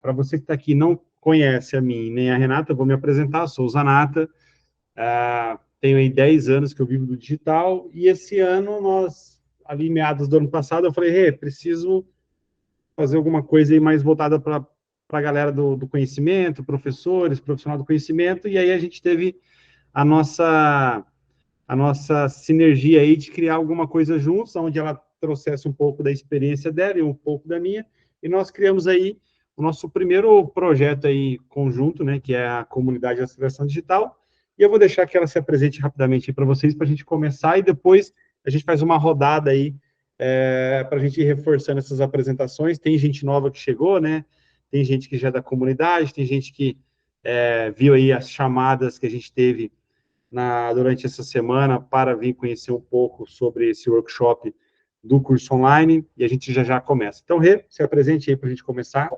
para você que está aqui e não conhece a mim nem a Renata, eu vou me apresentar, sou o Zanata, tenho aí 10 anos que eu vivo do digital, e esse ano ali meados do ano passado, eu falei, preciso fazer alguma coisa aí mais voltada para a galera do conhecimento, professores, profissional do conhecimento, e aí a gente teve a nossa sinergia aí de criar alguma coisa juntos, onde ela trouxesse um pouco da experiência dela e um pouco da minha, e nós criamos aí o nosso primeiro projeto aí conjunto, né, que é a Comunidade de Aceleração Digital, e eu vou deixar que ela se apresente rapidamente para vocês, para a gente começar, e depois a gente faz uma rodada aí, para a gente ir reforçando essas apresentações. Tem gente nova que chegou, né, tem gente que já é da comunidade, tem gente que viu aí as chamadas que a gente teve durante essa semana para vir conhecer um pouco sobre esse workshop do curso online, e a gente já começa. Então, Rê, se apresente aí para a gente começar.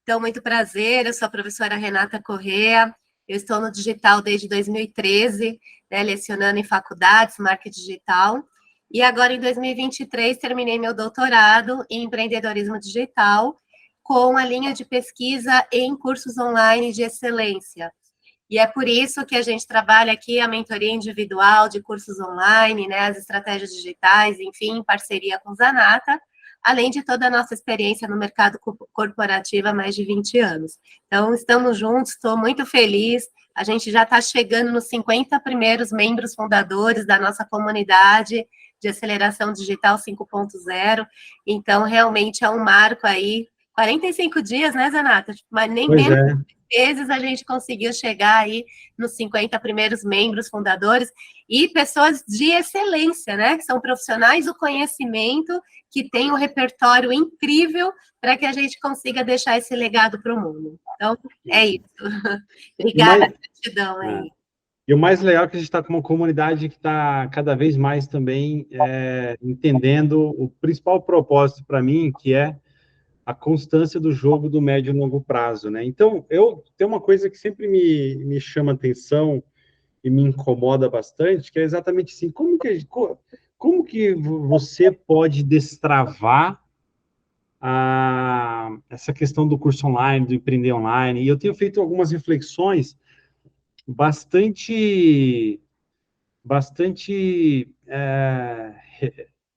Então, muito prazer, eu sou a professora Renata Correa, eu estou no digital desde 2013, né, lecionando em faculdades, marketing digital, e agora em 2023 terminei meu doutorado em empreendedorismo digital, com a linha de pesquisa em cursos online de excelência. E é por isso que a gente trabalha aqui a mentoria individual de cursos online, né, as estratégias digitais, enfim, em parceria com o Zanata, além de toda a nossa experiência no mercado corporativo há mais de 20 anos. Então, estamos juntos, estou muito feliz, a gente já está chegando nos 50 primeiros membros fundadores da nossa comunidade de aceleração digital 5.0, então, realmente é um marco aí, 45 dias, né, Zanata? Mas nem Pois menos é. vezes a gente conseguiu chegar aí nos 50 primeiros membros fundadores e pessoas de excelência, né? Que são profissionais do conhecimento, que têm um repertório incrível para que a gente consiga deixar esse legado para o mundo. Então, é isso. Obrigada, gratidão aí. E o mais legal é que a gente está com uma comunidade que está cada vez mais também entendendo o principal propósito para mim, que é a constância do jogo do médio e longo prazo, né? Então, tem uma coisa que sempre me chama atenção e me incomoda bastante, que é exatamente assim, como que você pode destravar essa questão do curso online, do empreender online? E eu tenho feito algumas reflexões bastante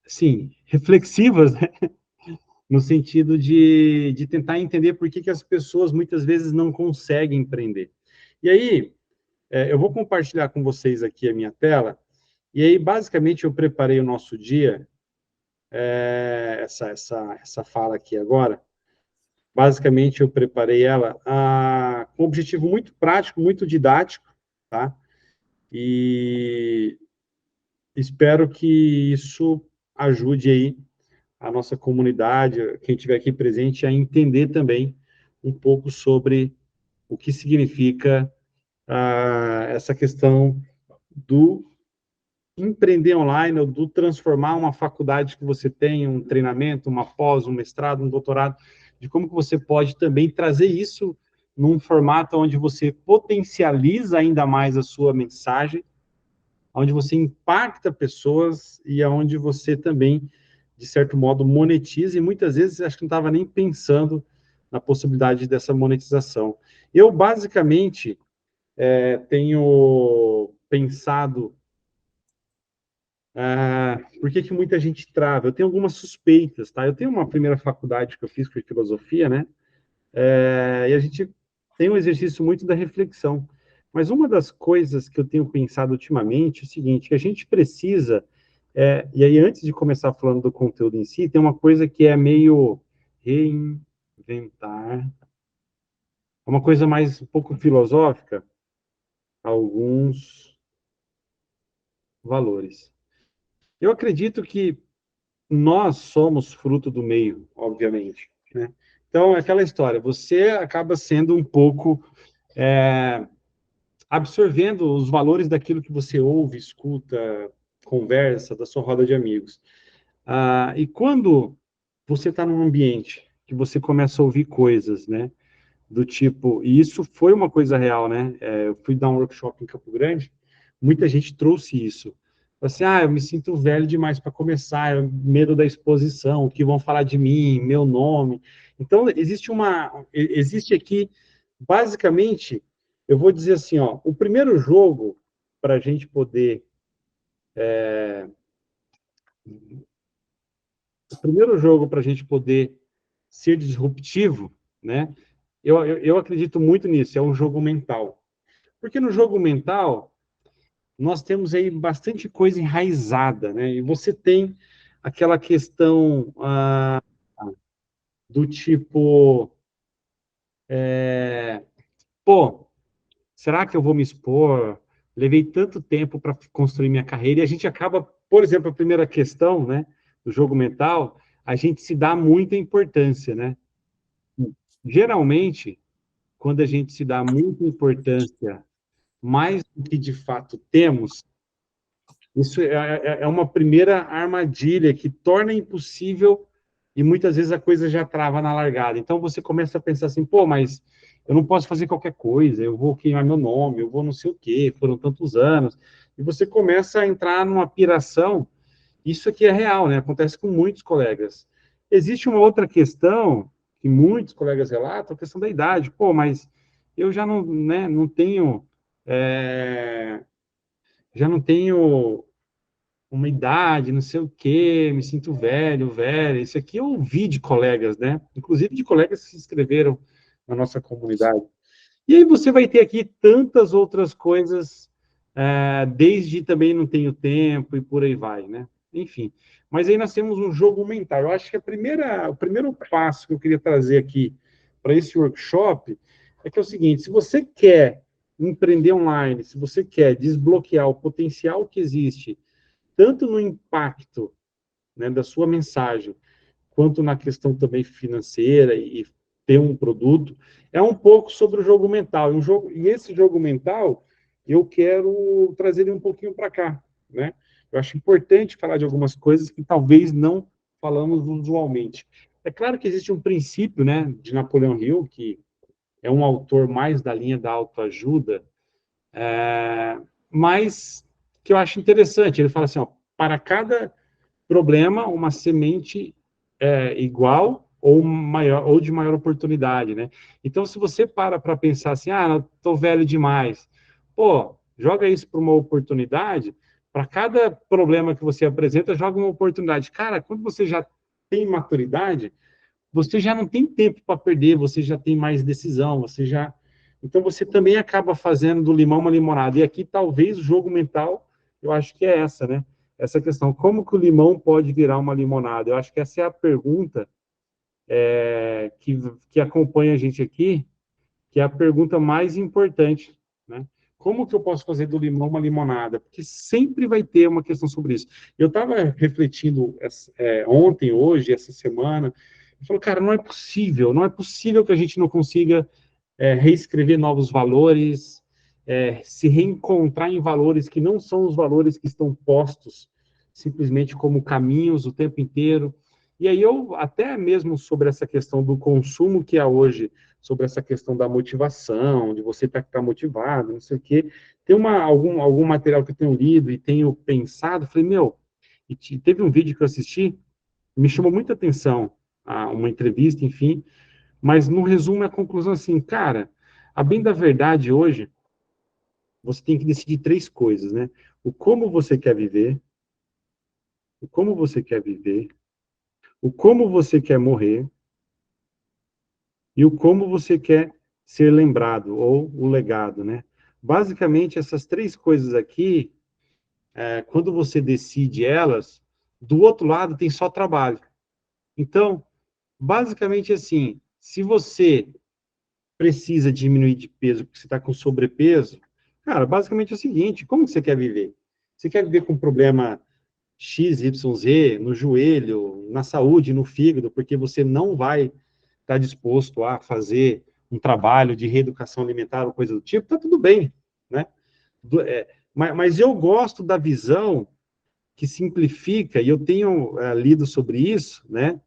assim, reflexivas, né? No sentido de tentar entender por que as pessoas muitas vezes não conseguem empreender. E aí, eu vou compartilhar com vocês aqui a minha tela, e aí, basicamente, eu preparei o nosso dia, essa fala aqui agora, basicamente, eu preparei ela com um objetivo muito prático, muito didático, tá? E espero que isso ajude aí a nossa comunidade, quem estiver aqui presente, a entender também um pouco sobre o que significa essa questão do empreender online, ou do transformar uma faculdade que você tem, um treinamento, uma pós, um mestrado, um doutorado, de como que você pode também trazer isso num formato onde você potencializa ainda mais a sua mensagem, onde você impacta pessoas e onde você também, de certo modo, monetiza, e muitas vezes acho que não estava nem pensando na possibilidade dessa monetização. Eu, basicamente, tenho pensado por que muita gente trava. Eu tenho algumas suspeitas, tá? Eu tenho uma primeira faculdade que eu fiz, que foi filosofia, né? E a gente tem um exercício muito da reflexão. Mas uma das coisas que eu tenho pensado ultimamente é o seguinte, que a gente precisa, e aí antes de começar falando do conteúdo em si, tem uma coisa que é meio reinventar, é uma coisa mais um pouco filosófica, alguns valores. Eu acredito que nós somos fruto do meio, obviamente, né? Então, é aquela história, você acaba sendo um pouco absorvendo os valores daquilo que você ouve, escuta, conversa, da sua roda de amigos. E quando você está num ambiente que você começa a ouvir coisas, né, do tipo, e isso foi uma coisa real, né? Eu fui dar um workshop em Campo Grande, muita gente trouxe isso. Assim, eu me sinto velho demais para começar, medo da exposição, o que vão falar de mim, meu nome. Então, existe aqui, basicamente, eu vou dizer assim, ó, o primeiro jogo para a gente poder, o primeiro jogo para a gente poder ser disruptivo, né? Eu acredito muito nisso, é um jogo mental. Porque no jogo mental, nós temos aí bastante coisa enraizada, né? E você tem aquela questão do tipo, pô, será que eu vou me expor? Levei tanto tempo para construir minha carreira e a gente acaba, por exemplo, a primeira questão, né, do jogo mental, a gente se dá muita importância, né? Geralmente, quando a gente se dá muita importância, mais do que de fato temos, isso é uma primeira armadilha que torna impossível e muitas vezes a coisa já trava na largada. Então você começa a pensar assim, pô, mas eu não posso fazer qualquer coisa, eu vou queimar meu nome, eu vou não sei o quê, foram tantos anos. E você começa a entrar numa piração. Isso aqui é real, né? Acontece com muitos colegas. Existe uma outra questão que muitos colegas relatam, a questão da idade. Pô, mas eu já não, né, não tenho, já não tenho uma idade, não sei o quê, me sinto velho, velho. Isso aqui eu ouvi de colegas, né? Inclusive de colegas que se inscreveram na nossa comunidade. E aí você vai ter aqui tantas outras coisas, desde também não tenho tempo e por aí vai, né? Enfim. Mas aí nós temos um jogo mental. Eu acho que o primeiro passo que eu queria trazer aqui para esse workshop é que é o seguinte: se você quer empreender online, se você quer desbloquear o potencial que existe tanto no impacto, né, da sua mensagem, quanto na questão também financeira e ter um produto, é um pouco sobre o jogo mental. E esse jogo mental, eu quero trazer ele um pouquinho para cá, né? Eu acho importante falar de algumas coisas que talvez não falamos usualmente. É claro que existe um princípio, né, de Napoleão Hill, que é um autor mais da linha da autoajuda, mas que eu acho interessante. Ele fala assim, ó, para cada problema, uma semente igual ou maior ou de maior oportunidade, né? Então, se você para pensar assim, estou velho demais, pô, joga isso para uma oportunidade. Para cada problema que você apresenta, joga uma oportunidade. Cara, quando você já tem maturidade, você já não tem tempo para perder, você já tem mais decisão, você já. Então você também acaba fazendo do limão uma limonada. E aqui talvez o jogo mental, eu acho que é essa, né? Essa questão, como que o limão pode virar uma limonada? Eu acho que essa é a pergunta que acompanha a gente aqui, que é a pergunta mais importante, né? Como que eu posso fazer do limão uma limonada? Porque sempre vai ter uma questão sobre isso. Eu estava refletindo ontem, hoje, essa semana, eu falo, cara, não é possível que a gente não consiga reescrever novos valores, se reencontrar em valores que não são os valores que estão postos simplesmente como caminhos o tempo inteiro. E aí eu, até mesmo sobre essa questão do consumo que há hoje, sobre essa questão da motivação, de você estar motivado, não sei o quê, tem algum material que eu tenho lido e tenho pensado, falei, meu, e teve um vídeo que eu assisti, me chamou muita atenção, uma entrevista, enfim, mas no resumo a conclusão assim, cara, a bem da verdade hoje, você tem que decidir três coisas, né? O como você quer viver, o como você quer viver, o como você quer morrer e o como você quer ser lembrado, ou o legado, né? Basicamente, essas três coisas aqui, quando você decide elas, do outro lado tem só trabalho. Então, basicamente assim, se você precisa diminuir de peso porque você está com sobrepeso, cara, basicamente é o seguinte, como você quer viver? Você quer viver com problema X, Y, Z, no joelho, na saúde, no fígado, porque você não vai estar disposto a fazer um trabalho de reeducação alimentar ou coisa do tipo, tá tudo bem, né? Mas eu gosto da visão que simplifica, e eu tenho lido sobre isso, né?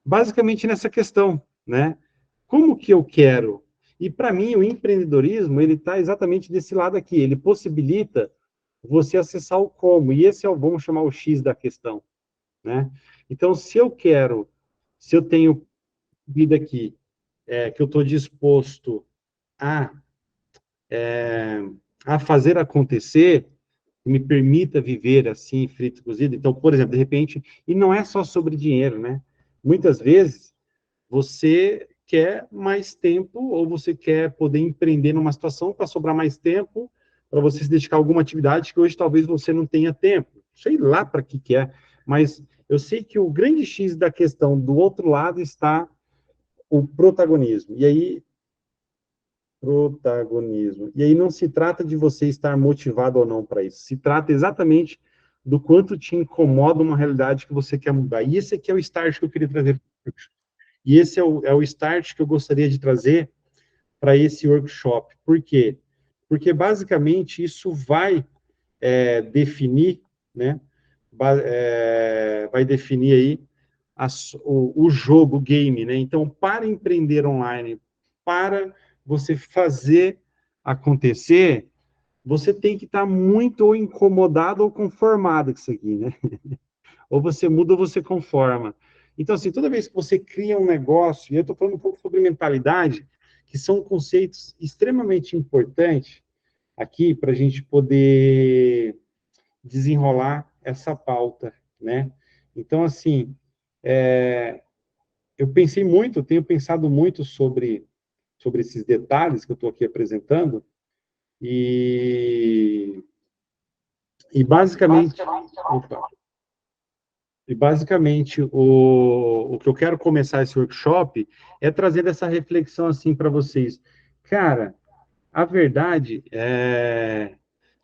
Basicamente nessa questão, né? Como que eu quero? E para mim o empreendedorismo ele está exatamente desse lado aqui. Ele possibilita você acessar o como. E esse é o, vamos chamar o X da questão, né? Então, se eu tenho vida aqui, que eu estou disposto a, a fazer acontecer, me permita viver assim, frito e cozido. Então, por exemplo, de repente, e não é só sobre dinheiro, né? Muitas vezes, você quer mais tempo ou você quer poder empreender numa situação para sobrar mais tempo, para você se dedicar a alguma atividade que hoje talvez você não tenha tempo. Sei lá para que é, mas eu sei que o grande X da questão do outro lado está o protagonismo. E aí, protagonismo. E aí não se trata de você estar motivado ou não para isso. Se trata exatamente do quanto te incomoda uma realidade que você quer mudar. E esse aqui é o start que eu queria trazer. E esse é o start que eu gostaria de trazer para esse workshop. Por quê? Porque, basicamente, isso vai definir, né? Vai definir aí o jogo, o game, né? Então, para empreender online, para você fazer acontecer, você tem que estar muito ou incomodado ou conformado com isso aqui, né? Ou você muda ou você conforma. Então, assim, toda vez que você cria um negócio, e eu estou falando um pouco sobre mentalidade, que são conceitos extremamente importantes aqui para a gente poder desenrolar essa pauta, né? Então, assim, eu pensei muito, eu tenho pensado muito sobre esses detalhes que eu estou aqui apresentando, e, e basicamente, opa, e basicamente o que eu quero começar esse workshop é trazer essa reflexão assim para vocês. Cara, a verdade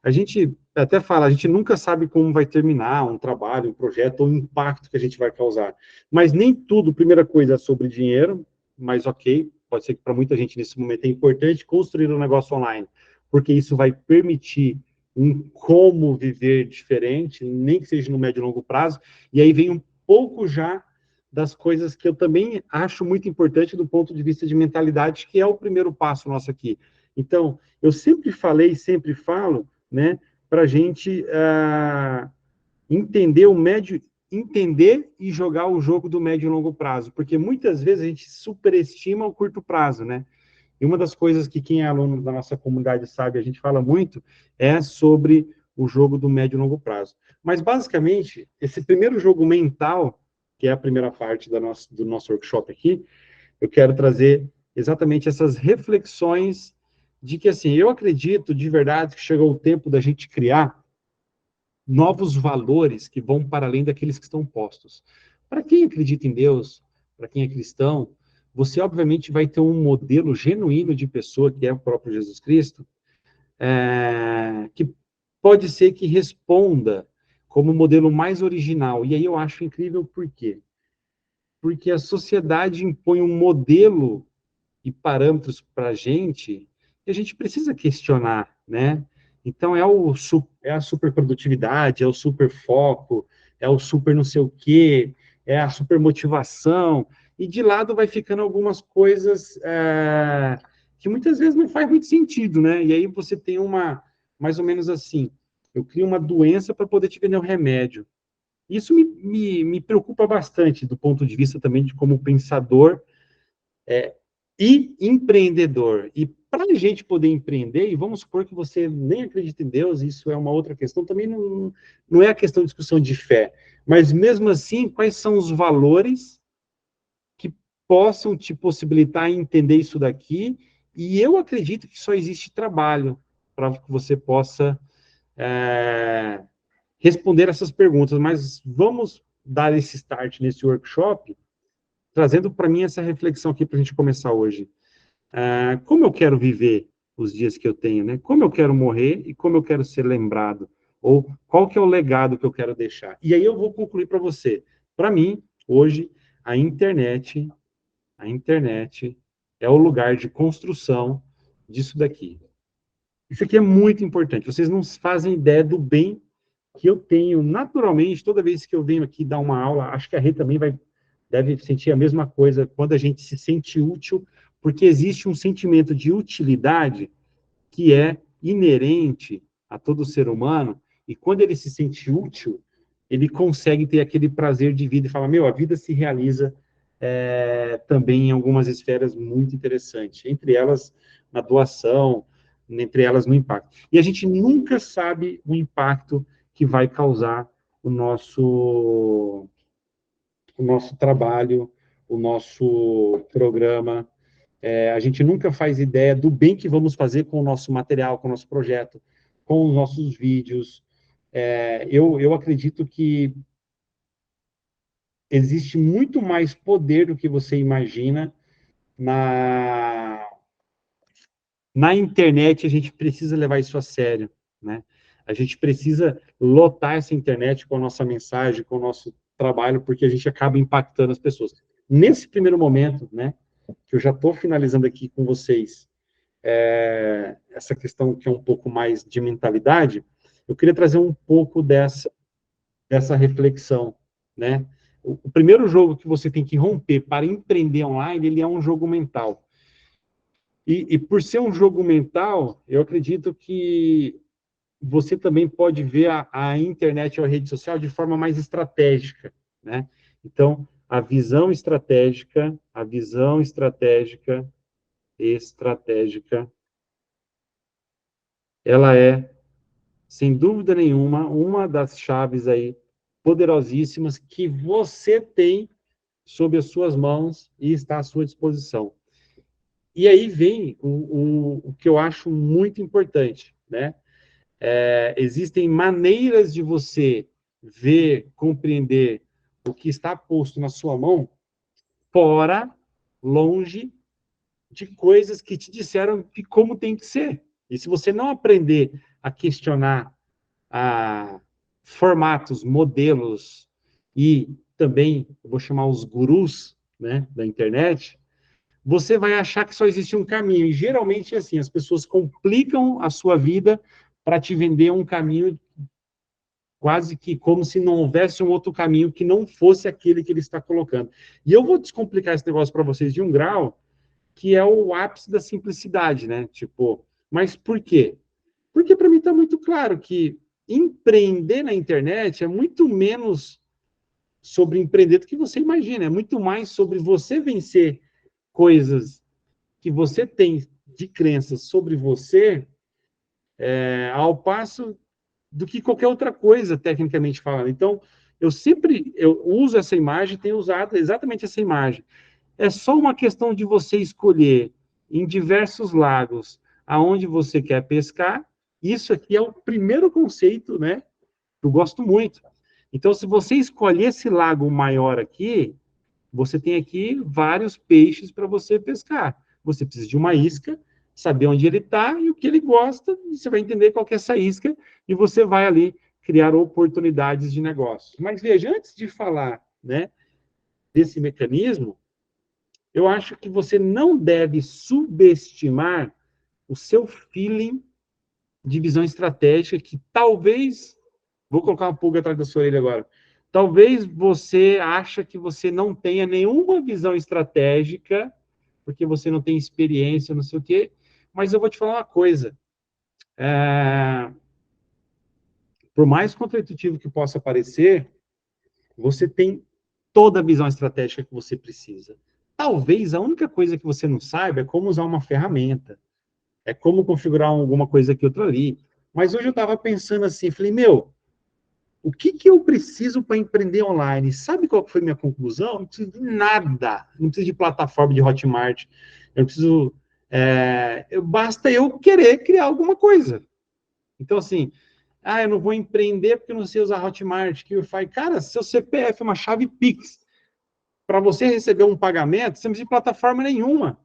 a gente até fala, a gente nunca sabe como vai terminar um trabalho, um projeto, ou o impacto que a gente vai causar. Mas nem tudo, primeira coisa, é sobre dinheiro, mas ok, pode ser que para muita gente nesse momento é importante construir um negócio online, porque isso vai permitir um como viver diferente, nem que seja no médio e longo prazo, e aí vem um pouco já das coisas que eu também acho muito importante do ponto de vista de mentalidade, que é o primeiro passo nosso aqui. Então, eu sempre falei, sempre falo, né, para a gente entender e jogar o jogo do médio e longo prazo, porque muitas vezes a gente superestima o curto prazo, né? E uma das coisas que quem é aluno da nossa comunidade sabe, a gente fala muito, é sobre o jogo do médio e longo prazo. Mas, basicamente, esse primeiro jogo mental, que é a primeira parte do nosso workshop aqui, eu quero trazer exatamente essas reflexões de que, assim, eu acredito de verdade que chegou o tempo da gente criar novos valores que vão para além daqueles que estão postos. Para quem acredita em Deus, para quem é cristão, você obviamente vai ter um modelo genuíno de pessoa, que é o próprio Jesus Cristo, que pode ser que responda como o modelo mais original. E aí eu acho incrível por quê? Porque a sociedade impõe um modelo e parâmetros para a gente que a gente precisa questionar, né? Então, é a superprodutividade, é o super foco, é o super não sei o quê, é a super motivação, e de lado vai ficando algumas coisas que muitas vezes não faz muito sentido, né? E aí você tem mais ou menos assim, eu crio uma doença para poder te vender um remédio. Isso me preocupa bastante do ponto de vista também de como pensador e empreendedor. E para a gente poder empreender, e vamos supor que você nem acredita em Deus, isso é uma outra questão, também não é a questão de discussão de fé, mas mesmo assim, quais são os valores que possam te possibilitar entender isso daqui? E eu acredito que só existe trabalho para que você possa responder essas perguntas, mas vamos dar esse start nesse workshop, trazendo para mim essa reflexão aqui para a gente começar hoje. Como eu quero viver os dias que eu tenho, né? Como eu quero morrer e como eu quero ser lembrado, ou qual que é o legado que eu quero deixar. E aí eu vou concluir para você. Para mim, hoje, a internet é o lugar de construção disso daqui. Isso aqui é muito importante. Vocês não fazem ideia do bem que eu tenho naturalmente toda vez que eu venho aqui dar uma aula. Acho que a Rê também deve sentir a mesma coisa quando a gente se sente útil, porque existe um sentimento de utilidade que é inerente a todo ser humano E quando ele se sente útil, ele consegue ter aquele prazer de vida e fala, meu, a vida se realiza também em algumas esferas muito interessantes, entre elas na doação, entre elas no impacto. E a gente nunca sabe o impacto que vai causar o nosso trabalho, o nosso programa. A gente nunca faz ideia do bem que vamos fazer com o nosso material, com o nosso projeto, com os nossos vídeos. Eu acredito que existe muito mais poder do que você imagina na internet. A gente precisa levar isso a sério, né? A gente precisa lotar essa internet com a nossa mensagem, com o nosso trabalho, porque a gente acaba impactando as pessoas. Nesse primeiro momento, né, que eu já estou finalizando aqui com vocês, essa questão que é um pouco mais de mentalidade, eu queria trazer um pouco dessa reflexão, né? O primeiro jogo que você tem que romper para empreender online, ele é um jogo mental. E por ser um jogo mental, eu acredito que você também pode ver a internet ou a rede social de forma mais estratégica, né? Então, a visão estratégica, ela é, sem dúvida nenhuma, uma das chaves aí poderosíssimas que você tem sob as suas mãos e está à sua disposição. E aí vem o que eu acho muito importante, né? Existem maneiras de você ver, compreender o que está posto na sua mão, fora, longe de coisas que te disseram de como tem que ser. E se você não aprender a questionar formatos, modelos e também, eu vou chamar os gurus, né, da internet, você vai achar que só existe um caminho. E geralmente é assim, as pessoas complicam a sua vida para te vender um caminho quase que como se não houvesse um outro caminho que não fosse aquele que ele está colocando. E eu vou descomplicar esse negócio para vocês de um grau que é o ápice da simplicidade, né? Tipo, mas por quê? Porque para mim está muito claro que empreender na internet é muito menos sobre empreender do que você imagina, é muito mais sobre você vencer coisas que você tem de crenças sobre você, ao passo do que qualquer outra coisa, tecnicamente falando. Então, eu uso essa imagem, tenho usado exatamente essa imagem. É só uma questão de você escolher em diversos lagos aonde você quer pescar. Isso aqui é o primeiro conceito, né? Eu gosto muito. Então, se você escolher esse lago maior aqui, você tem aqui vários peixes para você pescar. Você precisa de uma isca, saber onde ele está e o que ele gosta, e você vai entender qual que é essa isca, e você vai ali criar oportunidades de negócio. Mas veja, antes de falar, né, desse mecanismo, eu acho que você não deve subestimar o seu feeling de visão estratégica, que talvez, vou colocar uma pulga atrás da sua orelha agora, talvez você acha que você não tenha nenhuma visão estratégica, porque você não tem experiência, não sei o quê, mas eu vou te falar uma coisa, por mais contraintuitivo que possa parecer, você tem toda a visão estratégica que você precisa. Talvez a única coisa que você não saiba é como usar uma ferramenta, é como configurar alguma coisa aqui, outra ali. Mas hoje eu estava pensando assim, falei, meu, o que eu preciso para empreender online? Sabe qual foi a minha conclusão? Não preciso de nada. Não preciso de plataforma de Hotmart. Eu não preciso... basta eu querer criar alguma coisa. Então, assim, eu não vou empreender porque eu não sei usar Hotmart. Que eu falo, cara, seu CPF é uma chave Pix. Para você receber um pagamento, você não precisa de plataforma nenhuma.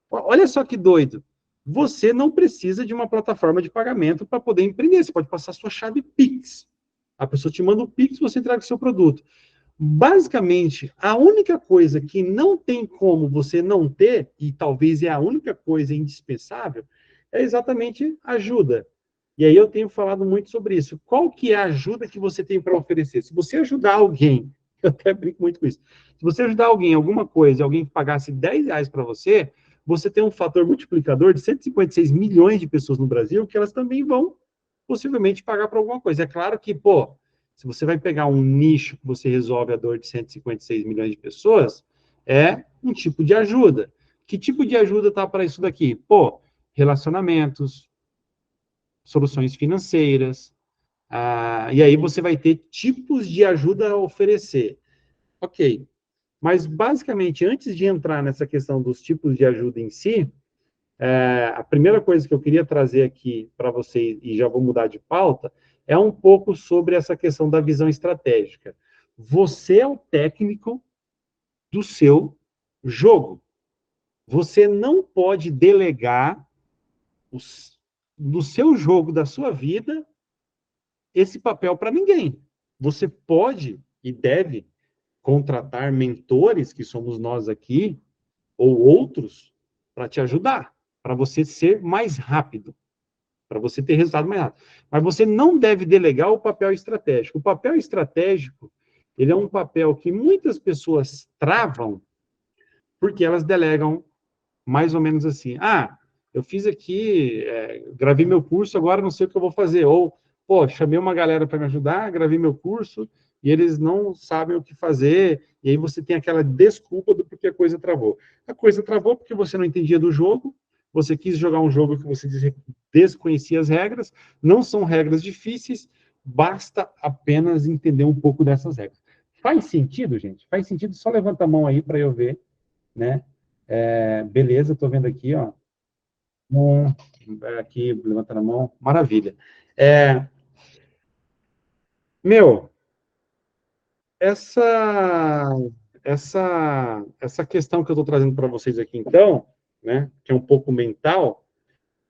Olha só que doido. Você não precisa de uma plataforma de pagamento para poder empreender. Você pode passar sua chave Pix. A pessoa te manda o Pix, você entrega o seu produto. Basicamente, a única coisa que não tem como você não ter, e talvez é a única coisa indispensável, é exatamente ajuda. E aí eu tenho falado muito sobre isso. Qual que é a ajuda que você tem para oferecer? Se você ajudar alguém, eu até brinco muito com isso, se você ajudar alguém em alguma coisa, alguém que pagasse R$10 para você, você tem um fator multiplicador de 156 milhões de pessoas no Brasil que elas também vão possivelmente pagar por alguma coisa. É claro que, pô, se você vai pegar um nicho que você resolve a dor de 156 milhões de pessoas, é um tipo de ajuda. Que tipo de ajuda tá para isso daqui? Pô, relacionamentos, soluções financeiras, e aí você vai ter tipos de ajuda a oferecer. Ok, mas basicamente, antes de entrar nessa questão dos tipos de ajuda em si, a primeira coisa que eu queria trazer aqui para vocês, e já vou mudar de pauta, é um pouco sobre essa questão da visão estratégica. Você é o técnico do seu jogo. Você não pode delegar no seu jogo da sua vida esse papel para ninguém. Você pode e deve contratar mentores, que somos nós aqui, ou outros, para te ajudar, para você ser mais rápido, para você ter resultado mais rápido. Mas você não deve delegar o papel estratégico. O papel estratégico, ele é um papel que muitas pessoas travam porque elas delegam mais ou menos assim, eu fiz aqui, gravei meu curso, agora não sei o que eu vou fazer, ou, pô, chamei uma galera para me ajudar, gravei meu curso, e eles não sabem o que fazer, e aí você tem aquela desculpa do porquê a coisa travou. A coisa travou porque você não entendia do jogo, você quis jogar um jogo que você desconhecia as regras, não são regras difíceis, basta apenas entender um pouco dessas regras. Faz sentido, gente? Faz sentido? Só levanta a mão aí para eu ver, né? Beleza, estou vendo aqui, ó. Aqui, levantando a mão. Maravilha. Meu, essa, essa questão que eu estou trazendo para vocês aqui, então, né, que é um pouco mental,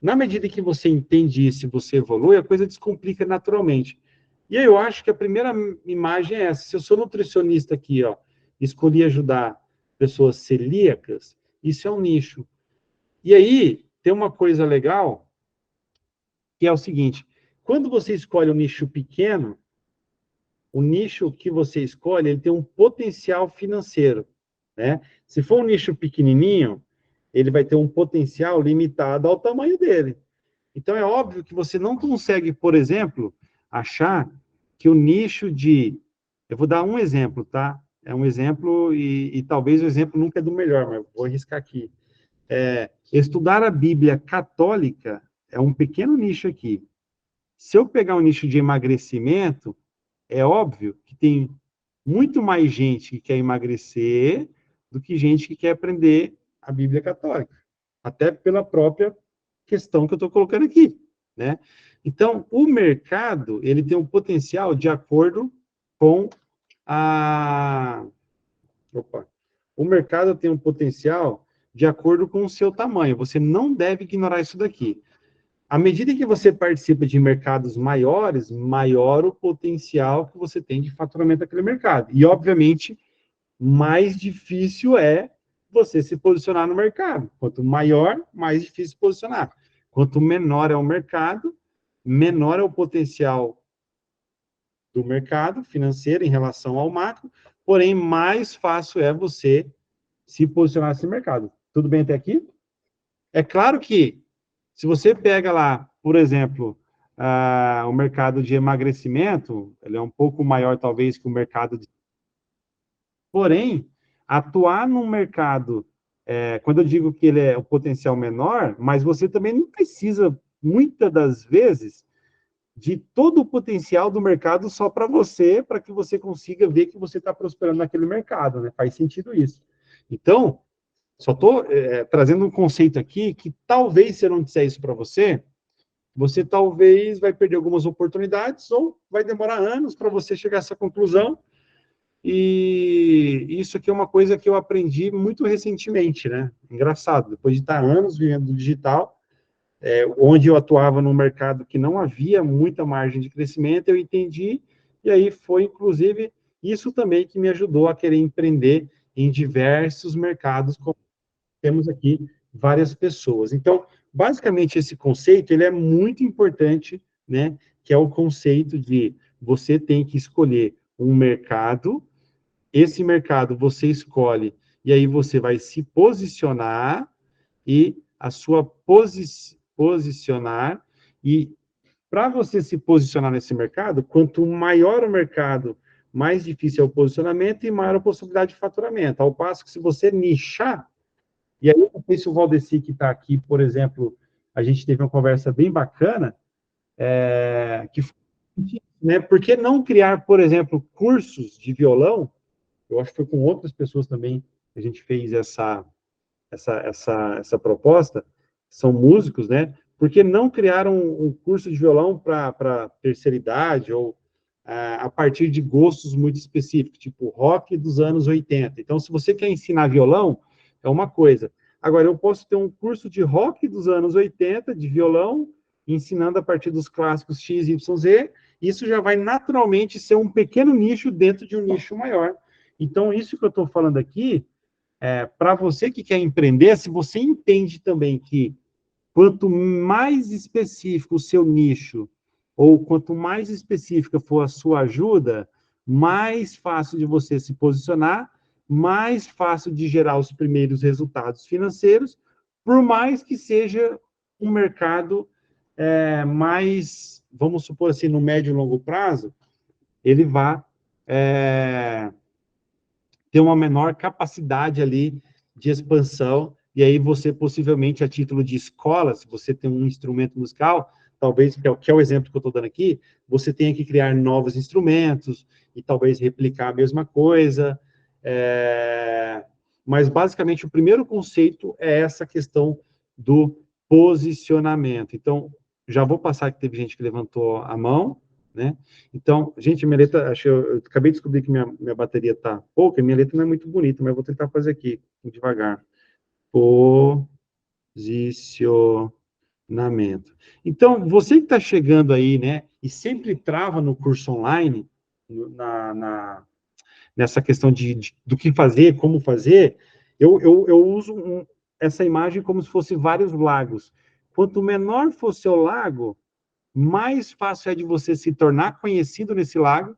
na medida que você entende isso e você evolui, a coisa descomplica naturalmente. E aí eu acho que a primeira imagem é essa. Se eu sou nutricionista aqui, ó, escolhi ajudar pessoas celíacas, isso é um nicho. E aí, tem uma coisa legal, que é o seguinte, quando você escolhe um nicho pequeno, o nicho que você escolhe, ele tem um potencial financeiro, né? Se for um nicho pequenininho, ele vai ter um potencial limitado ao tamanho dele. Então, é óbvio que você não consegue, por exemplo, achar que o nicho de... Eu vou dar um exemplo, tá? É um exemplo, e talvez o exemplo nunca é do melhor, mas vou arriscar aqui. Estudar a Bíblia católica é um pequeno nicho aqui. Se eu pegar um nicho de emagrecimento, é óbvio que tem muito mais gente que quer emagrecer do que gente que quer aprender a Bíblia católica. Até pela própria questão que eu estou colocando aqui, né? Então, o mercado, ele tem um potencial de acordo com a... Opa. O mercado tem um potencial de acordo com o seu tamanho. Você não deve ignorar isso daqui. À medida que você participa de mercados maiores, maior o potencial que você tem de faturamento daquele mercado. E, obviamente, mais difícil é você se posicionar no mercado. Quanto maior, mais difícil se posicionar. Quanto menor é o mercado, menor é o potencial do mercado financeiro em relação ao macro, porém, mais fácil é você se posicionar nesse mercado. Tudo bem até aqui? É claro que, se você pega lá, por exemplo, o mercado de emagrecimento, ele é um pouco maior, talvez, que o mercado de... Porém, atuar num mercado, quando eu digo que ele é o potencial menor, mas você também não precisa, muitas das vezes, de todo o potencial do mercado só para você, para que você consiga ver que você está prosperando naquele mercado, né? Faz sentido isso. Então, só estou trazendo um conceito aqui que talvez, se eu não disser isso para você, você talvez vai perder algumas oportunidades ou vai demorar anos para você chegar a essa conclusão. E isso aqui é uma coisa que eu aprendi muito recentemente, né? Engraçado, depois de estar anos vivendo do digital, onde eu atuava num mercado que não havia muita margem de crescimento, eu entendi, e aí foi, inclusive, isso também que me ajudou a querer empreender em diversos mercados, como temos aqui várias pessoas. Então, basicamente, esse conceito, ele é muito importante, né? Que é o conceito de você tem que escolher um mercado, esse mercado você escolhe, e aí você vai se posicionar, e a sua posicionar, e para você se posicionar nesse mercado, quanto maior o mercado, mais difícil é o posicionamento e maior a possibilidade de faturamento. Ao passo que se você nichar, e aí eu não sei se o Valdeci que está aqui, por exemplo, a gente teve uma conversa bem bacana, que né, por que não criar, por exemplo, cursos de violão? Eu acho que foi com outras pessoas também que a gente fez essa proposta, são músicos, né? Por que não criar um curso de violão para terceira idade ou a partir de gostos muito específicos, tipo rock dos anos 80? Então, se você quer ensinar violão, é uma coisa. Agora, eu posso ter um curso de rock dos anos 80, de violão, ensinando a partir dos clássicos X, Y, Z, isso já vai naturalmente ser um pequeno nicho dentro de um nicho maior. Então, isso que eu estou falando aqui, para você que quer empreender, se você entende também que quanto mais específico o seu nicho, ou quanto mais específica for a sua ajuda, mais fácil de você se posicionar, mais fácil de gerar os primeiros resultados financeiros, por mais que seja um mercado mais, vamos supor assim, no médio e longo prazo, ele vá ter uma menor capacidade ali de expansão, e aí você possivelmente, a título de escola, se você tem um instrumento musical, talvez, que é o exemplo que eu estou dando aqui, você tenha que criar novos instrumentos, e talvez replicar a mesma coisa, mas basicamente o primeiro conceito é essa questão do posicionamento. Então, já vou passar que teve gente que levantou a mão, né? Então, gente, minha letra, eu acabei de descobrir que minha bateria está pouca, e minha letra não é muito bonita, mas eu vou tentar fazer aqui, devagar. Posicionamento. Então, você que está chegando aí, né, e sempre trava no curso online, nessa questão do que fazer, como fazer, eu uso essa imagem como se fosse vários lagos. Quanto menor for seu lago, mais fácil é de você se tornar conhecido nesse lago,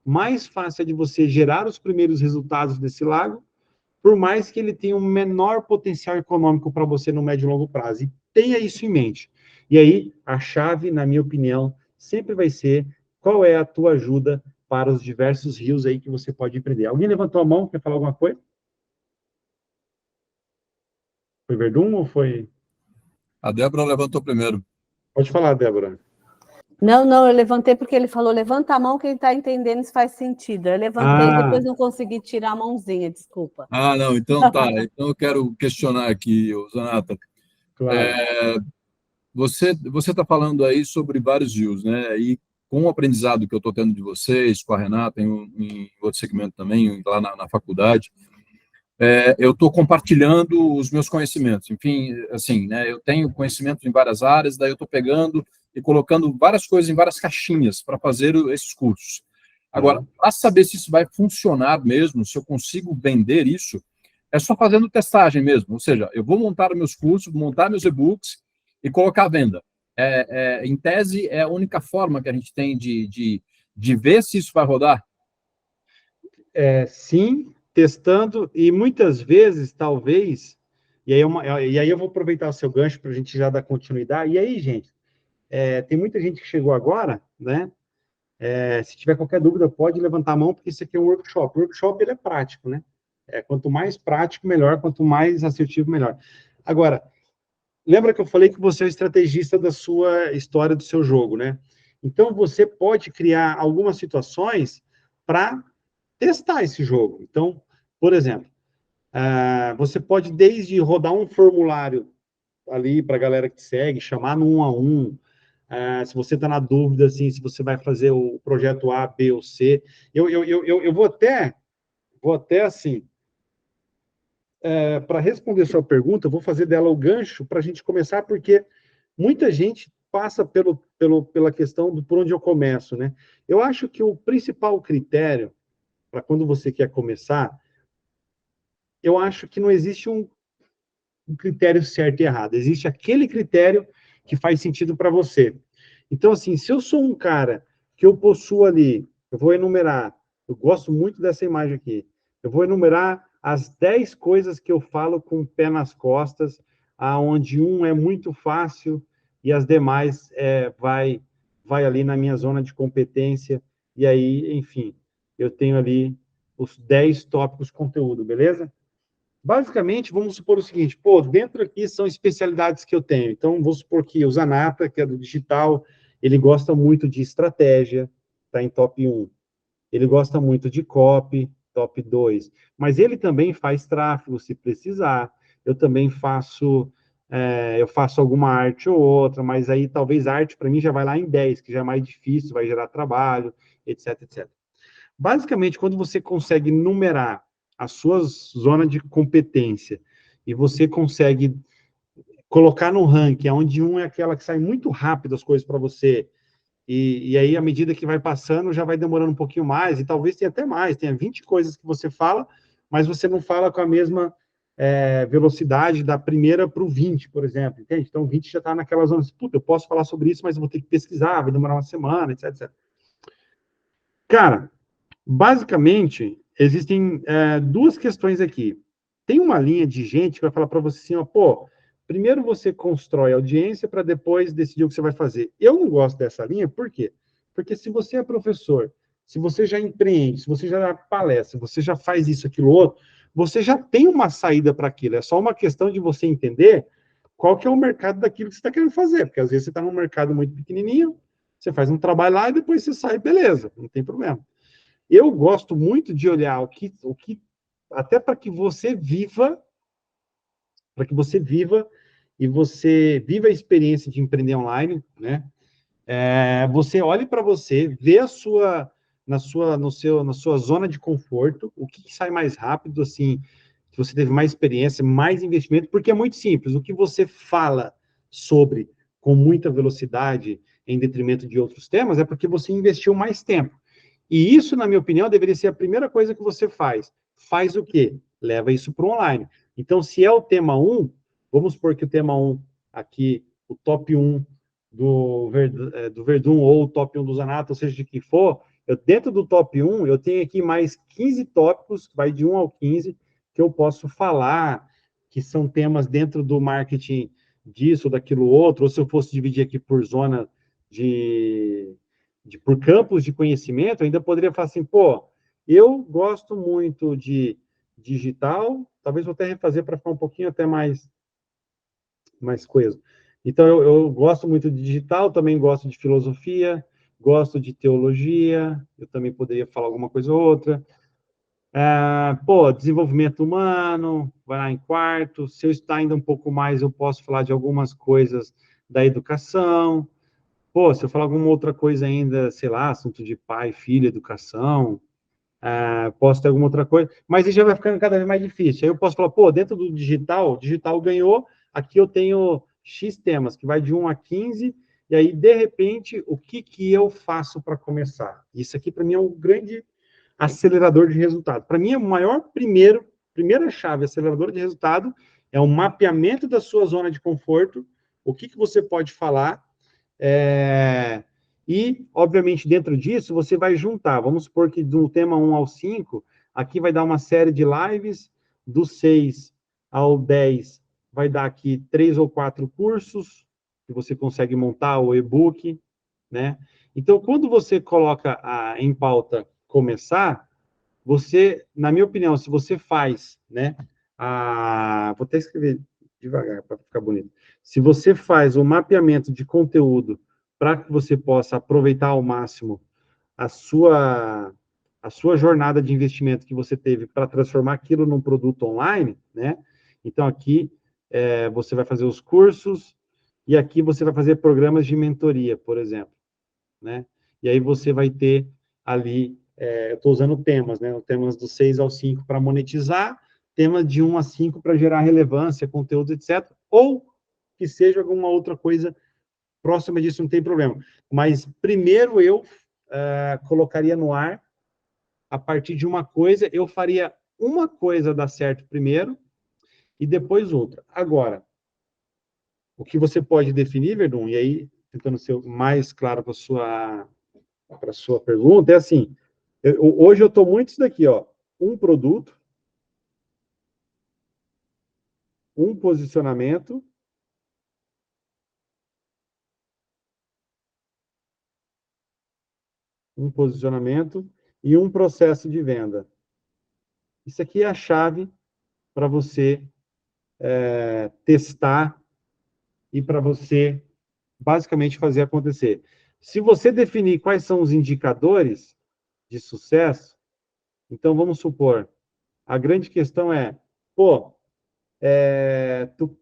mais fácil é de você gerar os primeiros resultados desse lago, por mais que ele tenha um menor potencial econômico para você no médio e longo prazo. E tenha isso em mente. E aí, a chave, na minha opinião, sempre vai ser qual é a tua ajuda para os diversos rios aí que você pode empreender. Alguém levantou a mão, quer falar alguma coisa? Foi Verdun ou foi... A Débora levantou primeiro. Pode falar, Débora. Não, eu levantei porque ele falou, levanta a mão quem está entendendo se faz sentido. Eu levantei e depois não consegui tirar a mãozinha, desculpa. Não, então tá. Então eu quero questionar aqui, Zanata. Claro. Você está falando aí sobre vários rios, né? E com o aprendizado que eu estou tendo de vocês, com a Renata, em outro segmento também, lá na faculdade, eu estou compartilhando os meus conhecimentos. Enfim, assim, né? Eu tenho conhecimento em várias áreas, daí eu estou pegando e colocando várias coisas em várias caixinhas para fazer esses cursos. Agora, para saber se isso vai funcionar mesmo, se eu consigo vender isso, é só fazendo testagem mesmo. Ou seja, eu vou montar meus cursos, montar meus e-books e colocar à venda. Em tese, é a única forma que a gente tem de ver se isso vai rodar? Sim, testando, e muitas vezes, talvez, e aí eu vou aproveitar o seu gancho para a gente já dar continuidade. E aí, gente, tem muita gente que chegou agora, né? Se tiver qualquer dúvida, pode levantar a mão, porque isso aqui é um workshop. O workshop, ele é prático, né? Quanto mais prático, melhor. Quanto mais assertivo, melhor. Agora, lembra que eu falei que você é o estrategista da sua história, do seu jogo, né? Então, você pode criar algumas situações para testar esse jogo. Então, por exemplo, você pode desde rodar um formulário ali para a galera que segue, chamar no 1 a 1, se você está na dúvida, assim, se você vai fazer o projeto A, B ou C. Eu vou até assim, para responder sua pergunta, eu vou fazer dela o gancho para a gente começar, porque muita gente passa pela questão do por onde eu começo, né? Eu acho que o principal critério para quando você quer começar, eu acho que não existe um critério certo e errado. Existe aquele critério que faz sentido para você. Então, assim, se eu sou um cara que eu possuo ali, eu vou enumerar, eu gosto muito dessa imagem aqui, eu vou enumerar as 10 coisas que eu falo com o pé nas costas, aonde um é muito fácil e as demais vai vai ali na minha zona de competência, e aí, enfim, eu tenho ali os 10 tópicos de conteúdo, beleza? Basicamente, vamos supor o seguinte, pô, dentro aqui são especialidades que eu tenho. Então, vamos supor que o Zanata, que é do digital, ele gosta muito de estratégia, está em top 1. Ele gosta muito de copy, top 2. Mas ele também faz tráfego, se precisar. Eu também faço, eu faço alguma arte ou outra, mas aí talvez a arte para mim já vai lá em 10, que já é mais difícil, vai gerar trabalho, etc, etc. Basicamente, quando você consegue numerar as suas zonas de competência e você consegue colocar no ranking, onde um é aquela que sai muito rápido as coisas para você, e aí, à medida que vai passando, já vai demorando um pouquinho mais, e talvez tenha até mais, tenha 20 coisas que você fala, mas você não fala com a mesma velocidade da primeira para o 20, por exemplo, entende? Então, o 20 já está naquela zona, puta, eu posso falar sobre isso, mas eu vou ter que pesquisar, vai demorar uma semana, etc, etc. Cara, basicamente, existem duas questões aqui. Tem uma linha de gente que vai falar para você assim, ó, pô, primeiro você constrói audiência para depois decidir o que você vai fazer. Eu não gosto dessa linha, por quê? Porque se você é professor, se você já empreende, se você já dá palestra, se você já faz isso, aquilo, outro, você já tem uma saída para aquilo. É só uma questão de você entender qual que é o mercado daquilo que você está querendo fazer. Porque às vezes você está num mercado muito pequenininho, você faz um trabalho lá e depois você sai, beleza, não tem problema. Eu gosto muito de olhar o que até para que você viva e você viva a experiência de empreender online, né? Você olhe para você, vê na sua zona de conforto, o que sai mais rápido, assim, que você teve mais experiência, mais investimento, porque é muito simples. O que você fala sobre com muita velocidade em detrimento de outros temas é porque você investiu mais tempo. E isso, na minha opinião, deveria ser a primeira coisa que você faz. Faz o quê? Leva isso para o online. Então, se é o tema 1, vamos supor que o tema 1 aqui, o top 1 do Verdun ou o top 1 do Zanata, ou seja, de que for, dentro do top 1, eu tenho aqui mais 15 tópicos, vai de 1 ao 15, que eu posso falar, que são temas dentro do marketing disso, daquilo outro, ou se eu fosse dividir aqui por zona por campos de conhecimento, eu ainda poderia falar assim, pô, eu gosto muito de digital, talvez vou até refazer para ficar um pouquinho até mais coeso. Então, eu gosto muito de digital, também gosto de filosofia, gosto de teologia, eu também poderia falar alguma coisa ou outra. Desenvolvimento humano, vai lá em quarto. Se eu estudar ainda um pouco mais, eu posso falar de algumas coisas da educação. Se eu falar alguma outra coisa ainda, sei lá, assunto de pai, filho, educação, posso ter alguma outra coisa, mas isso já vai ficando cada vez mais difícil. Aí eu posso falar, dentro do digital ganhou, aqui eu tenho X temas, que vai de 1 a 15, e aí, de repente, o que eu faço para começar? Isso aqui, para mim, é um grande acelerador de resultado. Para mim, é o maior primeira chave, acelerador de resultado, é o mapeamento da sua zona de conforto, o que você pode falar, e, obviamente, dentro disso, você vai juntar. Vamos supor que do tema 1 ao 5, aqui vai dar uma série de lives, do 6 ao 10 vai dar aqui 3 ou 4 cursos, que você consegue montar o e-book, né? Então, quando você coloca em pauta começar, você, na minha opinião, se você faz, né? Vou até escrever devagar para ficar bonito. Se você faz o mapeamento de conteúdo para que você possa aproveitar ao máximo a sua jornada de investimento que você teve para transformar aquilo num produto online, né? Então, aqui você vai fazer os cursos e aqui você vai fazer programas de mentoria, por exemplo, né? E aí você vai ter ali, eu estou usando temas, né? Temas do 6 ao 5 para monetizar, temas de 1 a 5 para gerar relevância, conteúdo, etc. Ou que seja alguma outra coisa próxima disso, não tem problema. Mas primeiro eu colocaria no ar, a partir de uma coisa, eu faria uma coisa dar certo primeiro e depois outra. Agora, o que você pode definir, Verdun, e aí, tentando ser mais claro para a sua pergunta, é assim, hoje eu estou muito isso daqui, ó, um produto, um posicionamento um posicionamento e um processo de venda. Isso aqui é a chave para você testar e para você, basicamente, fazer acontecer. Se você definir quais são os indicadores de sucesso, então, vamos supor, a grande questão é, pô,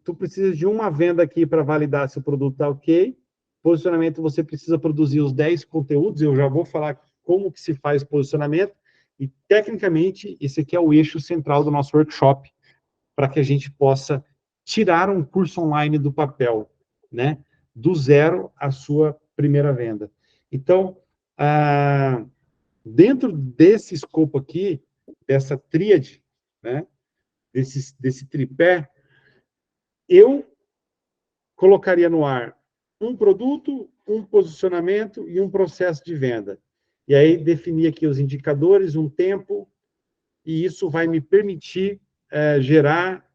tu precisa de uma venda aqui para validar se o produto está ok. Posicionamento, você precisa produzir os 10 conteúdos, eu já vou falar como que se faz posicionamento, e, tecnicamente, esse aqui é o eixo central do nosso workshop, para que a gente possa tirar um curso online do papel, né? Do zero à sua primeira venda. Então, dentro desse escopo aqui, dessa tríade, né? Desse tripé, eu colocaria no ar um produto, um posicionamento e um processo de venda. E aí definir aqui os indicadores, um tempo, e isso vai me permitir gerar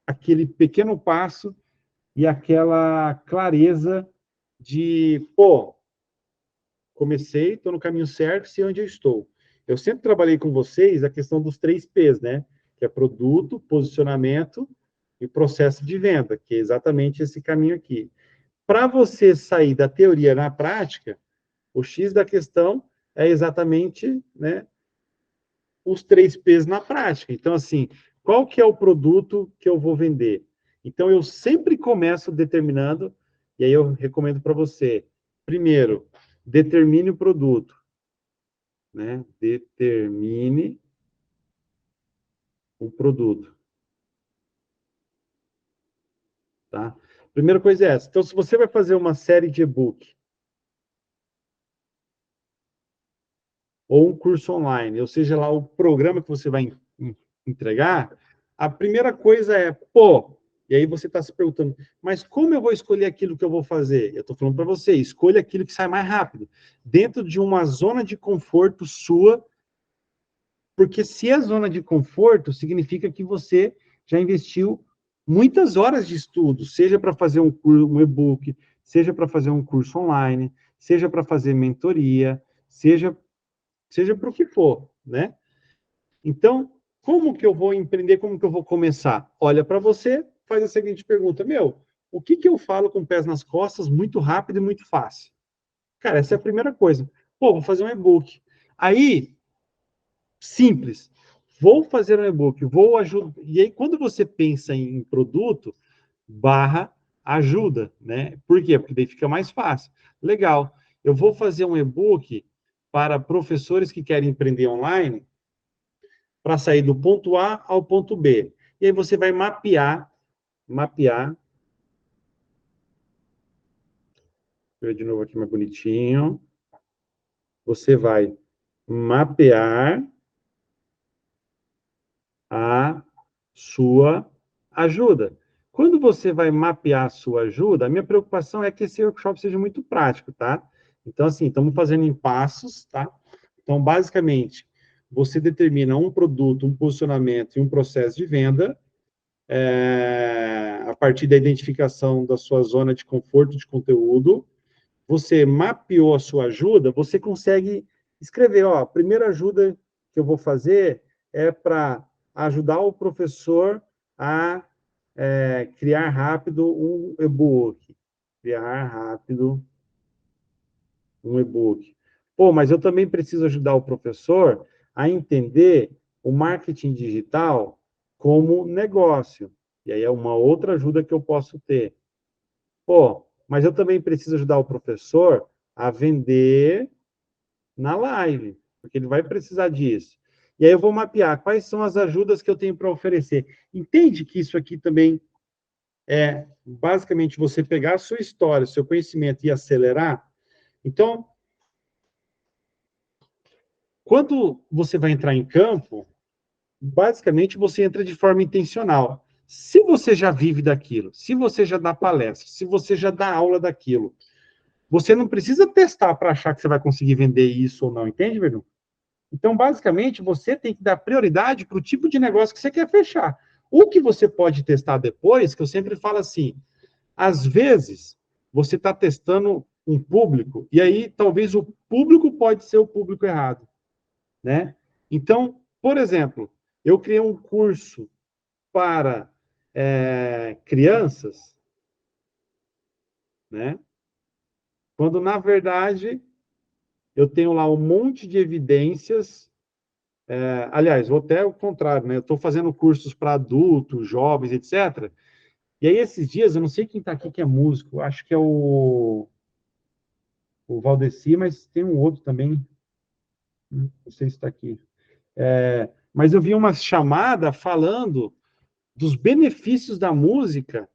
aquele pequeno passo e aquela clareza de, pô, comecei, estou no caminho certo, sei onde eu estou. Eu sempre trabalhei com vocês a questão dos 3 P's, né? Que é produto, posicionamento e processo de venda, que é exatamente esse caminho aqui. Para você sair da teoria na prática, o X da questão é exatamente, né, os 3 P's na prática. Então, assim, qual que é o produto que eu vou vender? Então, eu sempre começo determinando, e aí eu recomendo para você, primeiro, determine o produto, né? Determine o produto. Tá? Primeira coisa é essa. Então, se você vai fazer uma série de e-book, ou um curso online, ou seja lá o programa que você vai entregar, a primeira coisa é, pô, e aí você está se perguntando, mas como eu vou escolher aquilo que eu vou fazer? Eu estou falando para você, escolha aquilo que sai mais rápido, dentro de uma zona de conforto sua, porque se é zona de conforto, significa que você já investiu muitas horas de estudo, seja para fazer um e-book, seja para fazer um curso online, seja para fazer mentoria, seja para o que for, né? Então, como que eu vou empreender, como que eu vou começar? Olha para você, faz a seguinte pergunta, o que eu falo com pés nas costas muito rápido e muito fácil? Cara, essa é a primeira coisa. Pô, vou fazer um e-book. Aí, simples, vou fazer um e-book, vou ajudar. E aí, quando você pensa em produto, barra ajuda, né? Por quê? Porque daí fica mais fácil. Legal, eu vou fazer um e-book para professores que querem empreender online, para sair do ponto A ao ponto B. E aí você vai mapear, deixa eu ver de novo aqui mais bonitinho. Você vai mapear a sua ajuda. Quando você vai mapear a sua ajuda, a minha preocupação é que esse workshop seja muito prático, tá? Então, assim, estamos fazendo em passos, tá? Então, basicamente, você determina um produto, um posicionamento e um processo de venda, a partir da identificação da sua zona de conforto de conteúdo. Você mapeou a sua ajuda, você consegue escrever, ó, a primeira ajuda que eu vou fazer é para ajudar o professor a criar rápido um e-book. Criar rápido um e-book. Pô, mas eu também preciso ajudar o professor a entender o marketing digital como negócio. E aí é uma outra ajuda que eu posso ter. Pô, mas eu também preciso ajudar o professor a vender na live, porque ele vai precisar disso. E aí eu vou mapear quais são as ajudas que eu tenho para oferecer. Entende que isso aqui também é, basicamente, você pegar a sua história, seu conhecimento e acelerar? Então, quando você vai entrar em campo, basicamente você entra de forma intencional. Se você já vive daquilo, se você já dá palestra, se você já dá aula daquilo, você não precisa testar para achar que você vai conseguir vender isso ou não, entende, Verdu? Então, basicamente, você tem que dar prioridade para o tipo de negócio que você quer fechar. O que você pode testar depois, que eu sempre falo assim, às vezes, você está testando um público, e aí talvez o público pode ser o público errado, né? Então, por exemplo, eu criei um curso para crianças, né? Quando, na verdade, eu tenho lá um monte de evidências. Aliás, vou até o contrário, né? Eu estou fazendo cursos para adultos, jovens, etc. E aí, esses dias, eu não sei quem está aqui que é músico, acho que é o Valdeci, mas tem um outro também, não sei se está aqui. Mas eu vi uma chamada falando dos benefícios da música,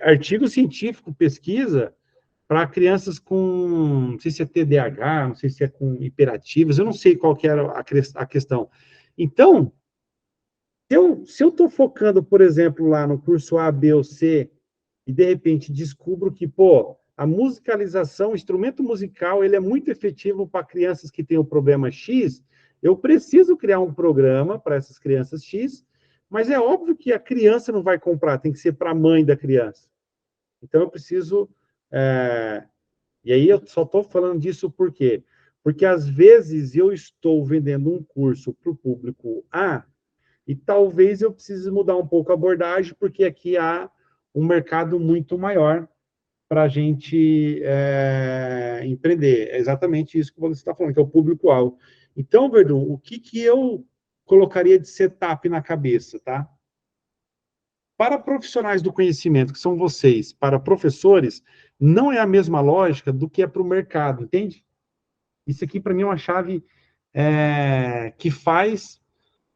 artigo científico, pesquisa, para crianças com, não sei se é TDAH, não sei se é com hiperativas, eu não sei qual que era a questão. Então, se eu estou focando, por exemplo, lá no curso A, B ou C, e de repente descubro que, pô, a musicalização, o instrumento musical, ele é muito efetivo para crianças que têm o problema X, eu preciso criar um programa para essas crianças X, mas é óbvio que a criança não vai comprar, tem que ser para a mãe da criança. Então, eu preciso... E aí, eu só estou falando disso por quê? Porque, às vezes, eu estou vendendo um curso para o público A, e talvez eu precise mudar um pouco a abordagem, porque aqui há um mercado muito maior para a gente empreender. É exatamente isso que você está falando, que é o público-alvo. Então, Verdun, o que eu colocaria de setup na cabeça, tá? Para profissionais do conhecimento, que são vocês, para professores, não é a mesma lógica do que é para o mercado, entende? Isso aqui, para mim, é uma chave que faz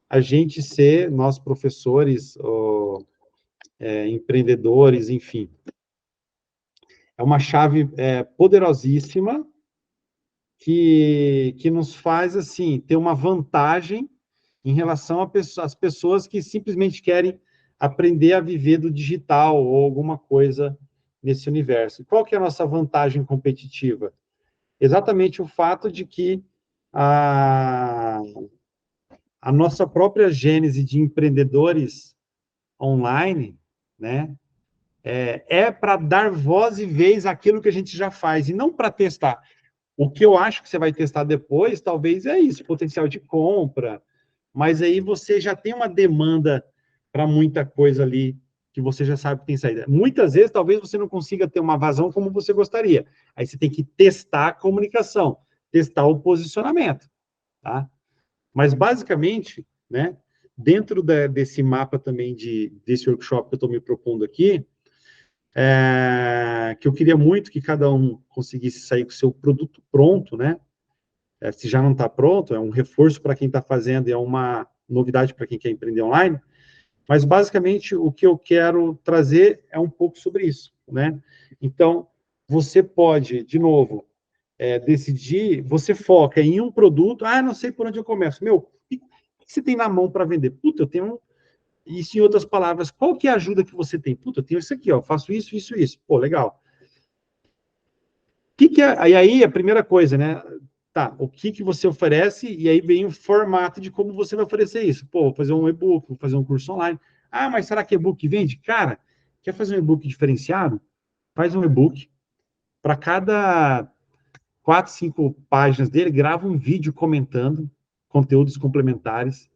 a gente ser, nós professores, empreendedores, enfim. É uma chave poderosíssima que nos faz, assim, ter uma vantagem em relação às pessoas que simplesmente querem aprender a viver do digital ou alguma coisa nesse universo. Qual que é a nossa vantagem competitiva? Exatamente o fato de que a nossa própria gênese de empreendedores online, né, para dar voz e vez àquilo que a gente já faz, e não para testar. O que eu acho que você vai testar depois, talvez é isso, potencial de compra, mas aí você já tem uma demanda para muita coisa ali que você já sabe que tem saída. Muitas vezes, talvez você não consiga ter uma vazão como você gostaria. Aí você tem que testar a comunicação, testar o posicionamento, tá? Mas, basicamente, né, dentro desse mapa também desse workshop que eu estou me propondo aqui, que eu queria muito que cada um conseguisse sair com o seu produto pronto, né? Se já não está pronto, é um reforço para quem está fazendo, é uma novidade para quem quer empreender online, mas, basicamente, o que eu quero trazer é um pouco sobre isso, né? Então, você pode, de novo, decidir, você foca em um produto, não sei por onde eu começo. Meu, o que você tem na mão para vender? Puta, eu tenho isso, em outras palavras, qual que é a ajuda que você tem? Puta, eu tenho isso aqui, ó, faço isso, isso, isso. Pô, legal. E aí, a primeira coisa, né? Tá, o que você oferece, e aí vem o formato de como você vai oferecer isso. Pô, vou fazer um e-book, vou fazer um curso online. Mas será que e-book vende? Cara, quer fazer um e-book diferenciado? Faz um e-book. Para cada 4, 5 páginas dele, grava um vídeo comentando conteúdos complementares,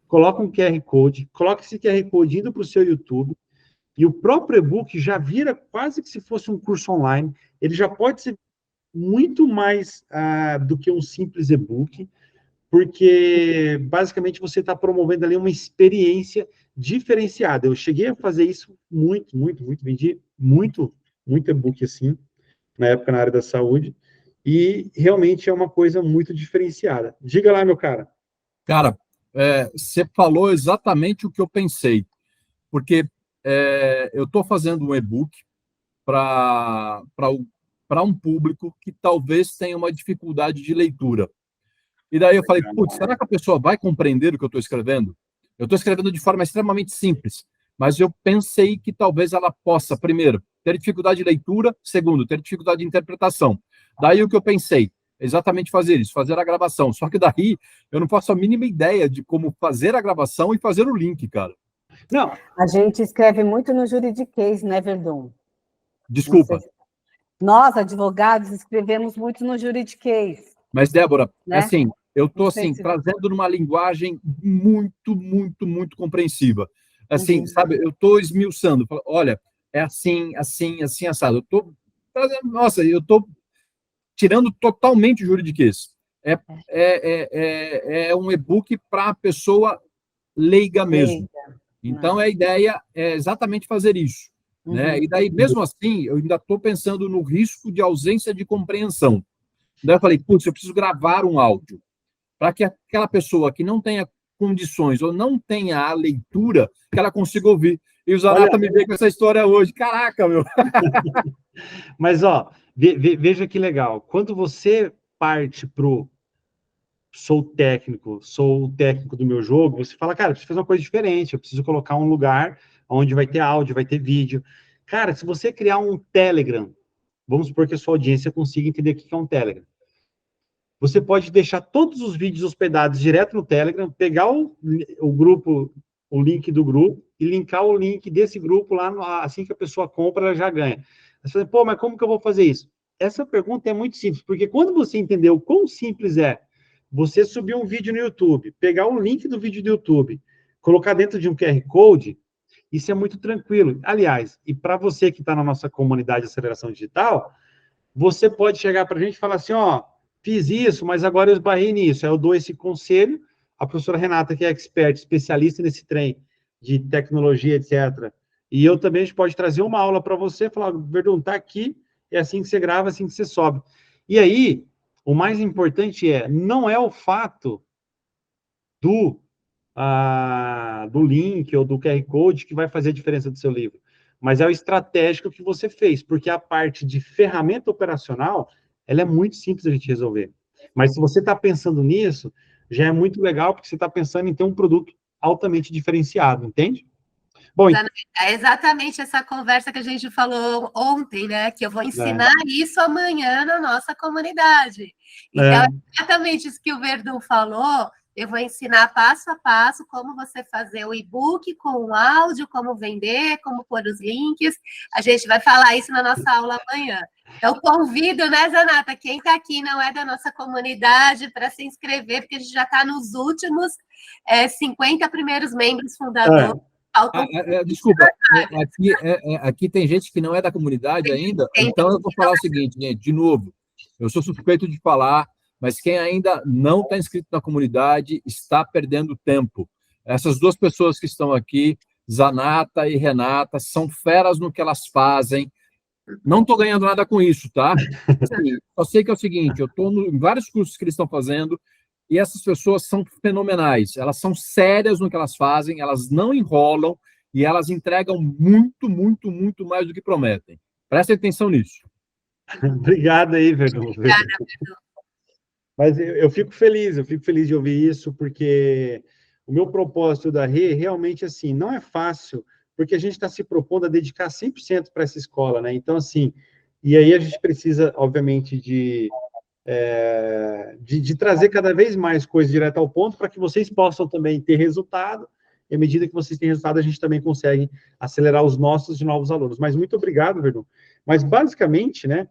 coloca um QR Code, coloca esse QR Code indo para o seu YouTube, e o próprio e-book já vira quase que se fosse um curso online. Ele já pode ser muito mais do que um simples e-book, porque, basicamente, você está promovendo ali uma experiência diferenciada. Eu cheguei a fazer isso muito, muito, muito, vendi muito, muito e-book assim, na época na área da saúde, e realmente é uma coisa muito diferenciada. Diga lá, meu cara. Cara, você falou exatamente o que eu pensei, porque eu estou fazendo um e-book para um público que talvez tenha uma dificuldade de leitura. E daí eu falei, putz, será que a pessoa vai compreender o que eu estou escrevendo? Eu estou escrevendo de forma extremamente simples, mas eu pensei que talvez ela possa, primeiro, ter dificuldade de leitura, segundo, ter dificuldade de interpretação. Daí o que eu pensei, exatamente fazer isso, fazer a gravação. Só que daí eu não faço a mínima ideia de como fazer a gravação e fazer o link, cara. Não. A gente escreve muito no juridiquês, né, Verdun? Desculpa. Nós, advogados, escrevemos muito no juridiquês. Mas, Débora, né? assim, eu estou assim, se... trazendo numa linguagem muito, muito, muito compreensiva. Assim, sabe, eu estou esmiuçando. Olha, é assim, assim, assim, assado. Eu estou trazendo, nossa, eu estou tirando totalmente o juridiquês. É um e-book para a pessoa leiga mesmo. Então, a ideia é exatamente fazer isso. Né? E daí, mesmo assim, eu ainda estou pensando no risco de ausência de compreensão. Daí eu falei, putz, eu preciso gravar um áudio para que aquela pessoa que não tenha condições ou não tenha a leitura, que ela consiga ouvir. E o Zanata me veio com essa história hoje. Caraca, meu! Mas, ó, veja que legal. Quando você parte pro sou o técnico do meu jogo, você fala, cara, eu preciso fazer uma coisa diferente, eu preciso colocar um lugar onde vai ter áudio, vai ter vídeo. Cara, se você criar um Telegram, vamos supor que a sua audiência consiga entender o que é um Telegram. Você pode deixar todos os vídeos hospedados direto no Telegram, pegar o grupo, o link do grupo, e linkar o link desse grupo lá, assim que a pessoa compra, ela já ganha. Você fala, pô, mas como que eu vou fazer isso? Essa pergunta é muito simples, porque quando você entendeu o quão simples é você subir um vídeo no YouTube, pegar o link do vídeo do YouTube, colocar dentro de um QR Code, isso é muito tranquilo. Aliás, e para você que está na nossa comunidade de aceleração digital, você pode chegar para a gente e falar assim, ó, fiz isso, mas agora eu esbarrei nisso. Aí eu dou esse conselho, a professora Renata, que é expert, especialista nesse trem de tecnologia, etc. E eu também, a gente pode trazer uma aula para você, falar, Verdun, tá aqui, é assim que você grava, assim que você sobe. E aí, o mais importante não é o fato do link ou do QR Code que vai fazer a diferença do seu livro, mas é o estratégico que você fez, porque a parte de ferramenta operacional, ela é muito simples a gente resolver. Mas se você está pensando nisso, já é muito legal, porque você está pensando em ter um produto altamente diferenciado, entende? Bom, é exatamente essa conversa que a gente falou ontem, né? Que eu vou ensinar isso amanhã na nossa comunidade. Então, é exatamente isso que o Verdun falou. Eu vou ensinar passo a passo como você fazer o e-book com o áudio, como vender, como pôr os links. A gente vai falar isso na nossa aula amanhã. Então, convido, né, Zanata, quem está aqui não é da nossa comunidade, para se inscrever, porque a gente já está nos últimos 50 primeiros membros fundadores. Desculpa, aqui tem gente que não é da comunidade ainda, então eu vou falar o seguinte, gente, de novo, eu sou suspeito de falar, mas quem ainda não está inscrito na comunidade está perdendo tempo. Essas duas pessoas que estão aqui, Zanata e Renata, são feras no que elas fazem. Não estou ganhando nada com isso, tá? Assim, só sei que é o seguinte, eu estou em vários cursos que eles estão fazendo, e essas pessoas são fenomenais, elas são sérias no que elas fazem, elas não enrolam, e elas entregam muito, muito, muito mais do que prometem. Prestem atenção nisso. Obrigado aí, Verdun. Obrigada, Verdun. Mas eu fico feliz de ouvir isso, porque o meu propósito da Rê, realmente, assim, não é fácil, porque a gente está se propondo a dedicar 100% para essa escola, né? Então, assim, e aí a gente precisa, obviamente, de trazer cada vez mais coisas direto ao ponto, para que vocês possam também ter resultado, e à medida que vocês têm resultado, a gente também consegue acelerar os nossos de novos alunos. Mas muito obrigado, Verdun. Mas, basicamente, né,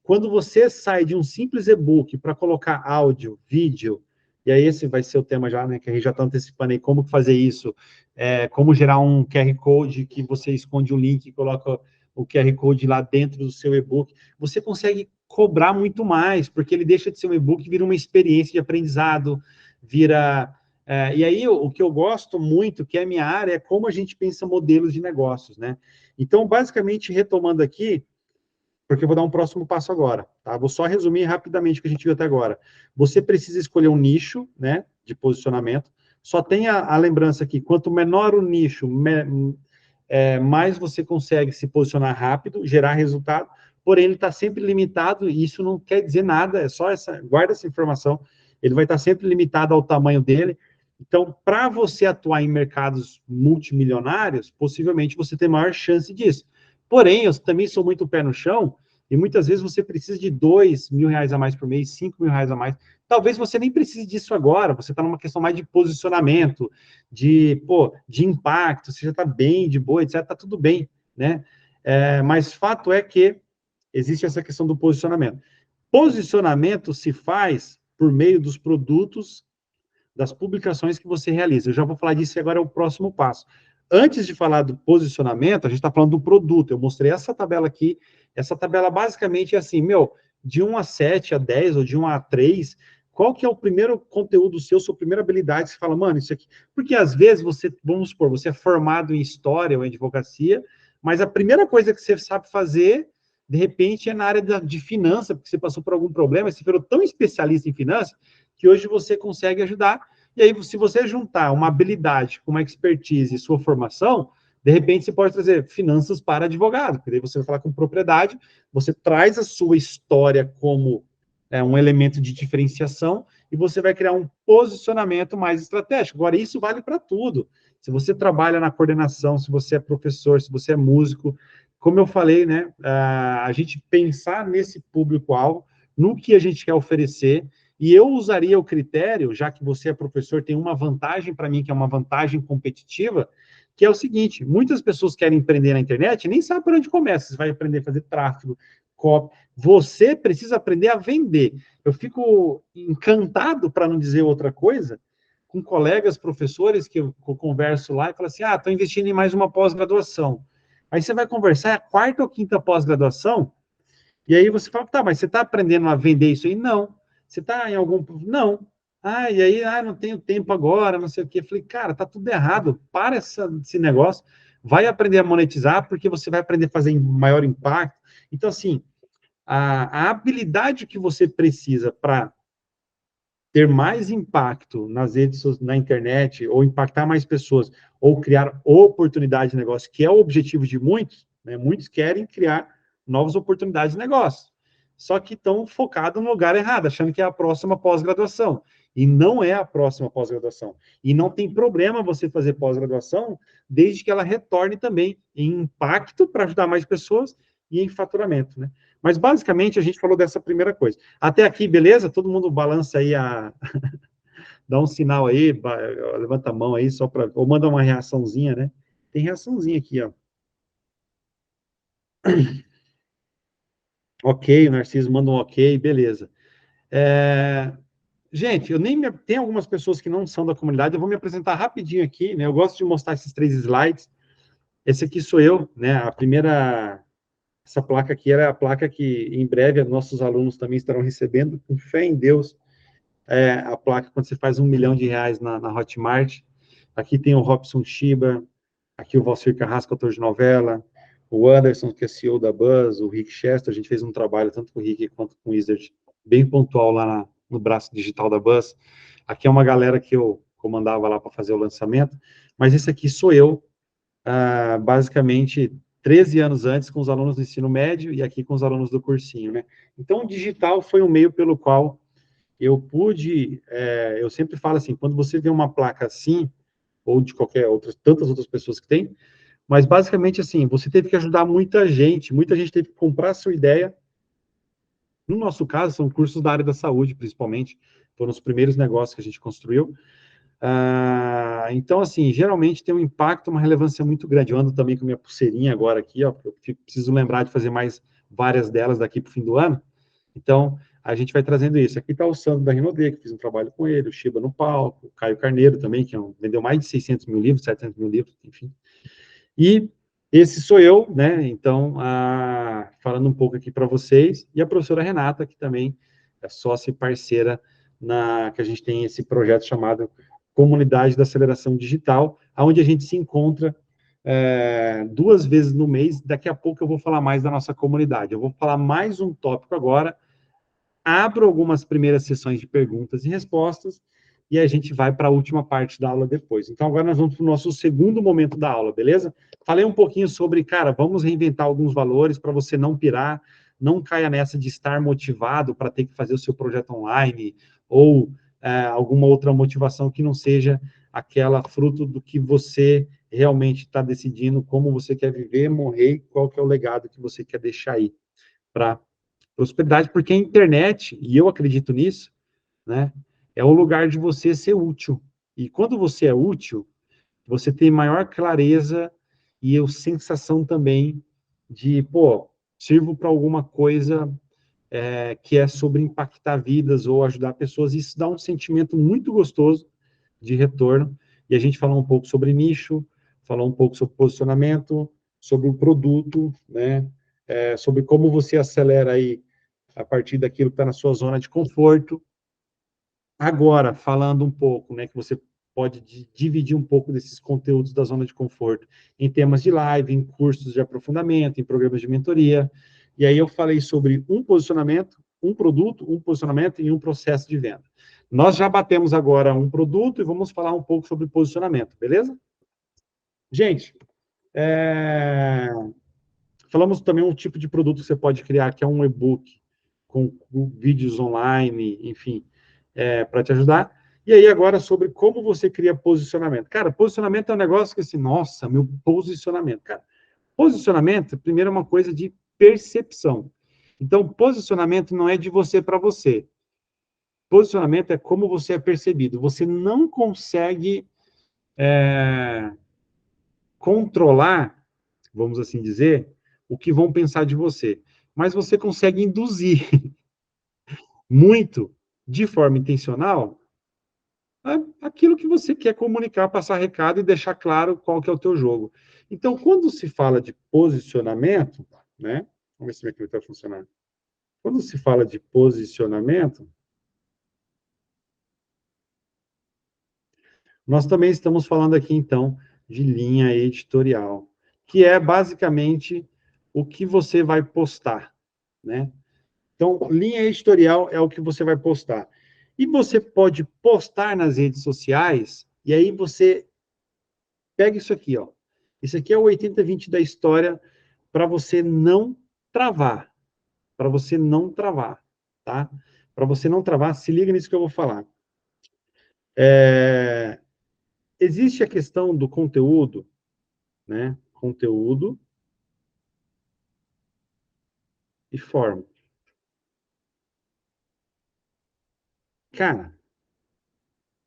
quando você sai de um simples e-book para colocar áudio, vídeo, e aí esse vai ser o tema já, né, que a gente já está antecipando aí, como fazer isso, como gerar um QR Code que você esconde o link e coloca o QR Code lá dentro do seu e-book, você consegue cobrar muito mais, porque ele deixa de ser um e-book e vira uma experiência de aprendizado, vira... e aí, o que eu gosto muito, que é a minha área, é como a gente pensa modelos de negócios, né? Então, basicamente, retomando aqui, porque eu vou dar um próximo passo agora, tá? Vou só resumir rapidamente o que a gente viu até agora. Você precisa escolher um nicho, né, de posicionamento. Só tenha a lembrança aqui, quanto menor o nicho, mais você consegue se posicionar rápido, gerar resultado, porém ele está sempre limitado, e isso não quer dizer nada, é só guarda essa informação, ele vai estar sempre limitado ao tamanho dele. Então, para você atuar em mercados multimilionários, possivelmente você tem maior chance disso. Porém, eu também sou muito pé no chão, e muitas vezes você precisa de R$2.000 a mais por mês, R$5.000 a mais. Talvez você nem precise disso agora, você está numa questão mais de posicionamento, de impacto, você já está bem, de boa, etc., está tudo bem, né? Mas fato é que existe essa questão do posicionamento. Posicionamento se faz por meio dos produtos, das publicações que você realiza. Eu já vou falar disso e agora é o próximo passo. Antes de falar do posicionamento, a gente está falando do produto. Eu mostrei essa tabela aqui. Essa tabela basicamente é assim, de 1 a 7, a 10 ou de 1 a 3, qual que é o primeiro conteúdo seu, sua primeira habilidade? Você fala, mano, isso aqui... Porque às vezes vamos supor, você é formado em história ou em advocacia, mas a primeira coisa que você sabe fazer, de repente, é na área de finança, porque você passou por algum problema, você virou tão especialista em finanças, que hoje você consegue ajudar. E aí, se você juntar uma habilidade com uma expertise e sua formação, de repente você pode trazer finanças para advogado, porque daí você vai falar com propriedade, você traz a sua história como um elemento de diferenciação e você vai criar um posicionamento mais estratégico. Agora, isso vale para tudo. Se você trabalha na coordenação, se você é professor, se você é músico, como eu falei, né, a gente pensar nesse público-alvo, no que a gente quer oferecer, e eu usaria o critério, já que você é professor, tem uma vantagem para mim, que é uma vantagem competitiva, que é o seguinte, muitas pessoas querem empreender na internet e nem sabem por onde começa. Você vai aprender a fazer tráfego, copy. Você precisa aprender a vender. Eu fico encantado, para não dizer outra coisa, com colegas professores que eu converso lá e falo assim, estou investindo em mais uma pós-graduação. Aí você vai conversar, é a 4ª ou 5ª pós-graduação, e aí você fala, tá, mas você está aprendendo a vender isso aí? Não. Você está em algum... Não. E aí, não tenho tempo agora, não sei o quê. Eu falei, cara, tá tudo errado, para esse negócio, vai aprender a monetizar, porque você vai aprender a fazer maior impacto. Então, assim, a habilidade que você precisa para ter mais impacto nas redes, na internet, ou impactar mais pessoas, ou criar oportunidade de negócio, que é o objetivo de muitos, né? Muitos querem criar novas oportunidades de negócio, só que estão focados no lugar errado, achando que é a próxima pós-graduação, e não é a próxima pós-graduação. E não tem problema você fazer pós-graduação, desde que ela retorne também em impacto para ajudar mais pessoas e em faturamento, né? Mas, basicamente, a gente falou dessa primeira coisa. Até aqui, beleza? Todo mundo balança aí dá um sinal aí, levanta a mão aí, só para... Ou manda uma reaçãozinha, né? Tem reaçãozinha aqui, ó. Ok, o Narciso manda um ok, beleza. Gente, tem algumas pessoas que não são da comunidade, eu vou me apresentar rapidinho aqui, né? Eu gosto de mostrar esses 3 slides. Esse aqui sou eu, né? Essa placa aqui era a placa que, em breve, nossos alunos também estarão recebendo, com fé em Deus, a placa quando você faz R$1 milhão na Hotmart. Aqui tem o Robson Shiba, aqui o Valcir Carrasco, autor de novela, o Anderson, que é CEO da Buzz, o Rick Chester, a gente fez um trabalho, tanto com o Rick quanto com o Wizard, bem pontual lá no braço digital da Buzz. Aqui é uma galera que eu comandava lá para fazer o lançamento, mas esse aqui sou eu, basicamente 13 anos antes com os alunos do ensino médio e aqui com os alunos do cursinho, né? Então, o digital foi um meio pelo qual eu pude, eu sempre falo assim, quando você vê uma placa assim, ou de tantas outras pessoas que tem, mas basicamente assim, você teve que ajudar muita gente teve que comprar a sua ideia. No nosso caso, são cursos da área da saúde, principalmente, foram os primeiros negócios que a gente construiu. Então, assim, geralmente tem um impacto, uma relevância muito grande. Eu ando também com minha pulseirinha agora aqui, ó, eu preciso lembrar de fazer mais várias delas daqui para o fim do ano. Então, a gente vai trazendo isso. Aqui está o Sandro da Rinode, que fiz um trabalho com ele, o Shiba no palco, o Caio Carneiro também, que vendeu mais de 600 mil livros, 700 mil livros, enfim. E esse sou eu, né? Então, falando um pouco aqui para vocês, e a professora Renata, que também é sócia e parceira que a gente tem esse projeto chamado Comunidade da Aceleração Digital, onde a gente se encontra 2 vezes no mês. Daqui a pouco eu vou falar mais da nossa comunidade. Eu vou falar mais um tópico agora, abro algumas primeiras sessões de perguntas e respostas, e a gente vai para a última parte da aula depois. Então, agora nós vamos para o nosso segundo momento da aula, beleza? Falei um pouquinho sobre, cara, vamos reinventar alguns valores para você não pirar, não caia nessa de estar motivado para ter que fazer o seu projeto online, ou alguma outra motivação que não seja aquela fruto do que você realmente está decidindo, como você quer viver, morrer, qual que é o legado que você quer deixar aí para prosperidade, porque a internet, e eu acredito nisso, né, é o lugar de você ser útil. E quando você é útil, você tem maior clareza e sensação também de, pô, sirvo para alguma coisa que é sobre impactar vidas ou ajudar pessoas. Isso dá um sentimento muito gostoso de retorno. E a gente falou um pouco sobre nicho, falou um pouco sobre posicionamento, sobre o produto, né? Sobre como você acelera aí a partir daquilo que está na sua zona de conforto. Agora, falando um pouco, né, que você pode dividir um pouco desses conteúdos da zona de conforto em temas de live, em cursos de aprofundamento, em programas de mentoria. E aí eu falei sobre um posicionamento, um produto, um posicionamento e um processo de venda. Nós já batemos agora um produto e vamos falar um pouco sobre posicionamento, beleza? Gente, falamos também um tipo de produto que você pode criar, que é um e-book, com vídeos online, enfim, para te ajudar. E aí, agora, sobre como você cria posicionamento. Cara, posicionamento é um negócio que, assim, nossa, meu posicionamento. Cara, posicionamento, primeiro, é uma coisa de percepção. Então, posicionamento não é de você para você. Posicionamento é como você é percebido. Você não consegue controlar, vamos assim dizer, o que vão pensar de você. Mas você consegue induzir muito, de forma intencional, aquilo que você quer comunicar, passar recado e deixar claro qual que é o teu jogo. Então, quando se fala de posicionamento, né? Vamos ver se aqui está funcionando. Quando se fala de posicionamento, nós também estamos falando aqui, então, de linha editorial, que é basicamente o que você vai postar, né? Então, linha editorial é o que você vai postar. E você pode postar nas redes sociais, e aí você pega isso aqui, ó. Isso aqui é o 80-20 da história para você não travar. Para você não travar, tá? Para você não travar, se liga nisso que eu vou falar. Existe a questão do conteúdo, né? Conteúdo e forma. Cara,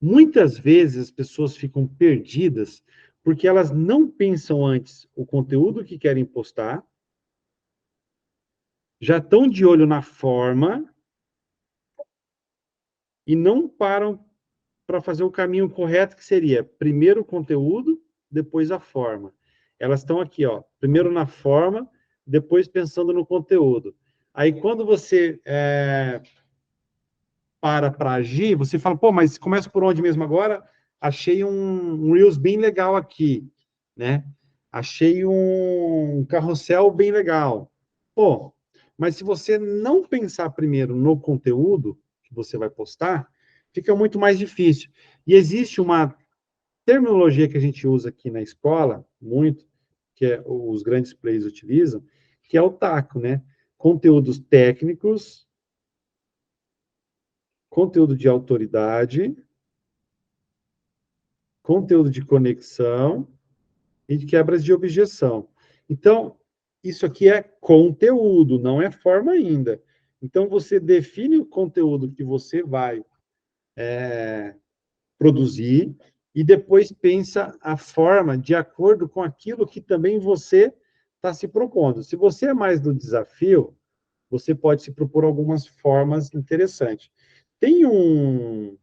muitas vezes as pessoas ficam perdidas porque elas não pensam antes o conteúdo que querem postar, já estão de olho na forma e não param para fazer o caminho correto, que seria primeiro o conteúdo, depois a forma. Elas estão aqui, ó, primeiro na forma, depois pensando no conteúdo. Aí, quando você para agir, você fala, pô, mas começa por onde mesmo agora? Achei um Reels bem legal aqui, né? Achei um carrossel bem legal. Pô, mas se você não pensar primeiro no conteúdo que você vai postar, fica muito mais difícil. E existe uma terminologia que a gente usa aqui na escola, muito, que os grandes players utilizam, que é o TACO, né? Conteúdos técnicos, conteúdo de autoridade, conteúdo de conexão e de quebras de objeção. Então, isso aqui é conteúdo, não é forma ainda. Então, você define o conteúdo que você vai produzir e depois pensa a forma de acordo com aquilo que também você está se propondo. Se você é mais do desafio, você pode se propor algumas formas interessantes. Tem um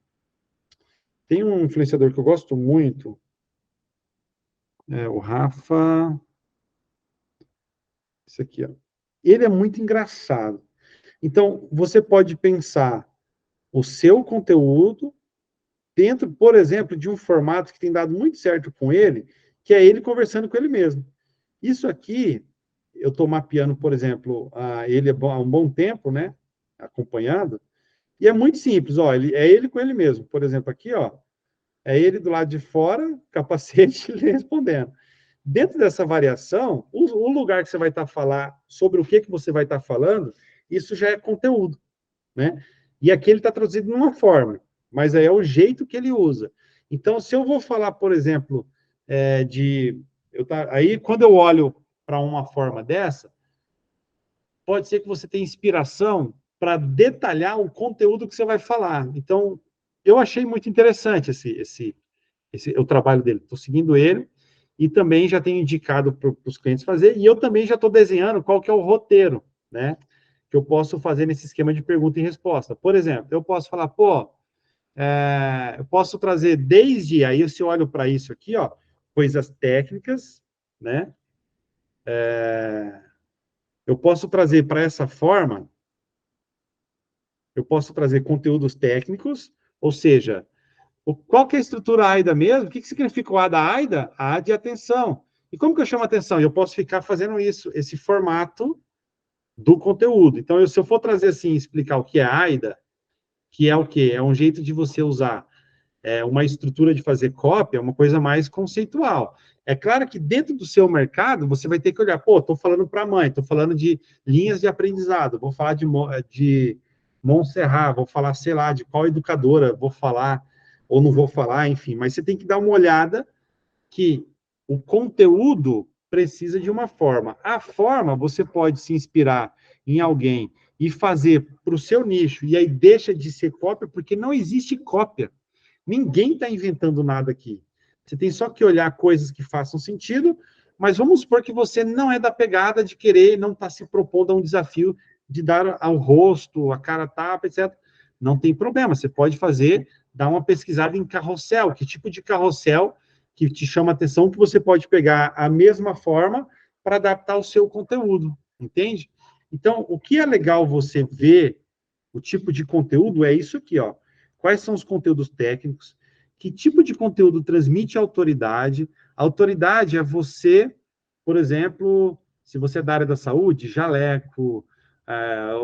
influenciador que eu gosto muito, o Rafa. Isso aqui, ó. Ele é muito engraçado. Então, você pode pensar o seu conteúdo dentro, por exemplo, de um formato que tem dado muito certo com ele, que é ele conversando com ele mesmo. Isso aqui, eu estou mapeando, por exemplo, ele há um bom tempo, né? Acompanhando, e é muito simples, ó, é ele com ele mesmo. Por exemplo, aqui, ó, é ele do lado de fora, capacete, ele respondendo. Dentro dessa variação, o lugar que você vai estar falando, sobre o que você vai estar falando, isso já é conteúdo, né? E aqui ele está traduzido numa forma, mas aí é o jeito que ele usa. Então, se eu vou falar, por exemplo, aí quando eu olho para uma forma dessa, pode ser que você tenha inspiração para detalhar o conteúdo que você vai falar. Então, eu achei muito interessante o trabalho dele. Estou seguindo ele. e também já tenho indicado para os clientes fazer, e eu também já estou desenhando qual que é o roteiro, né? Que eu posso fazer nesse esquema de pergunta e resposta. Por exemplo, eu posso falar, pô, eu posso trazer desde, aí se eu olho para isso aqui, ó, coisas técnicas, né? Eu posso trazer para essa forma, eu posso trazer conteúdos técnicos, ou seja, qual que é a estrutura AIDA mesmo? O que significa o A da AIDA? A de atenção. E como que eu chamo atenção? Eu posso ficar fazendo isso, esse formato do conteúdo. Então, se eu for trazer assim, explicar o que é AIDA, que é o quê? É um jeito de você usar uma estrutura de fazer cópia, uma coisa mais conceitual. É claro que dentro do seu mercado, você vai ter que olhar, pô, estou falando para a mãe, estou falando de linhas de aprendizado, vou falar de Montserrat, vou falar, sei lá, de qual educadora vou falar, ou não vou falar, enfim, mas você tem que dar uma olhada que o conteúdo precisa de uma forma. A forma, você pode se inspirar em alguém e fazer para o seu nicho, e aí deixa de ser cópia, porque não existe cópia. Ninguém está inventando nada aqui. Você tem só que olhar coisas que façam sentido, mas vamos supor que você não é da pegada de querer, não está se propondo a um desafio de dar ao rosto, a cara tapa, etc. Não tem problema, você pode fazer, dar uma pesquisada em carrossel, que tipo de carrossel que te chama atenção, que você pode pegar a mesma forma para adaptar o seu conteúdo, entende? Então, o que é legal você ver, o tipo de conteúdo, é isso aqui, ó. Quais são os conteúdos técnicos? Que tipo de conteúdo transmite autoridade? Autoridade é você, por exemplo, se você é da área da saúde, jaleco,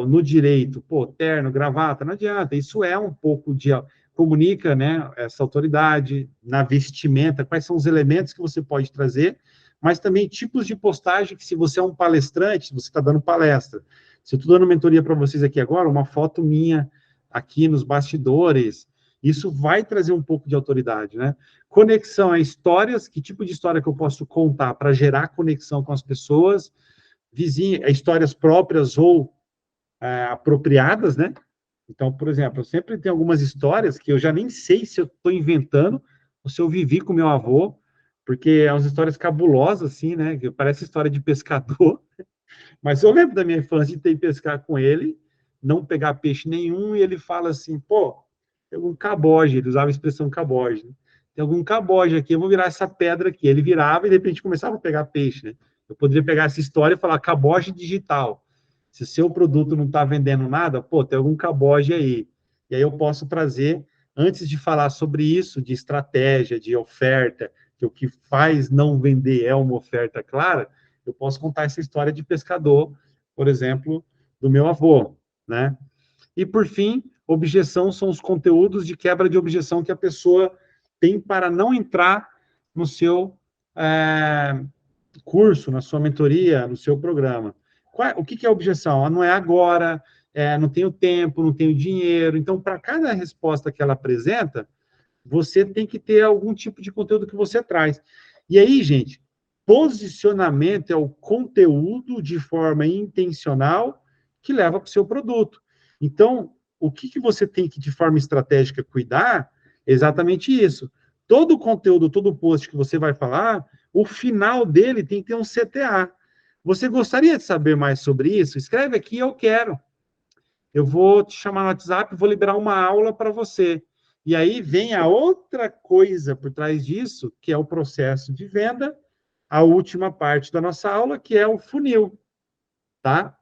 no direito, pô, terno, gravata, não adianta. Isso é um pouco de... Comunica, né, essa autoridade na vestimenta, quais são os elementos que você pode trazer, mas também tipos de postagem que, se você é um palestrante, você está dando palestra. Se eu estou dando mentoria para vocês aqui agora, uma foto minha aqui nos bastidores, isso vai trazer um pouco de autoridade, né? Conexão a histórias, que tipo de história que eu posso contar para gerar conexão com as pessoas, histórias próprias ou apropriadas, né? Então, por exemplo, eu sempre tenho algumas histórias que eu já nem sei se eu estou inventando ou se eu vivi com meu avô, porque é umas histórias cabulosas, assim, né? Que parece história de pescador. Mas eu lembro da minha infância de ter que pescar com ele, não pegar peixe nenhum, e ele fala assim, pô, tem algum caboge, ele usava a expressão caboge, né? Tem algum caboge aqui, eu vou virar essa pedra aqui. Ele virava e, de repente, começava a pegar peixe, né? Eu poderia pegar essa história e falar caboge digital. Se o seu produto não está vendendo nada, pô, tem algum caboge aí. E aí eu posso trazer, antes de falar sobre isso, de estratégia, de oferta, que o que faz não vender é uma oferta clara, eu posso contar essa história de pescador, por exemplo, do meu avô, né? E, por fim, objeção são os conteúdos de quebra de objeção que a pessoa tem para não entrar no seu curso, na sua mentoria, no seu programa. O que é objeção? Não é agora, não tenho tempo, não tenho dinheiro. Então, para cada resposta que ela apresenta, você tem que ter algum tipo de conteúdo que você traz. E aí, gente, posicionamento é o conteúdo de forma intencional que leva para o seu produto. Então, o que você tem que, de forma estratégica, cuidar é exatamente isso. Todo o conteúdo, todo o post que você vai falar, o final dele tem que ter um CTA. Você gostaria de saber mais sobre isso? Escreve aqui, eu quero. Eu vou te chamar no WhatsApp, vou liberar uma aula para você. E aí vem a outra coisa por trás disso, que é o processo de venda, a última parte da nossa aula, que é o funil, tá?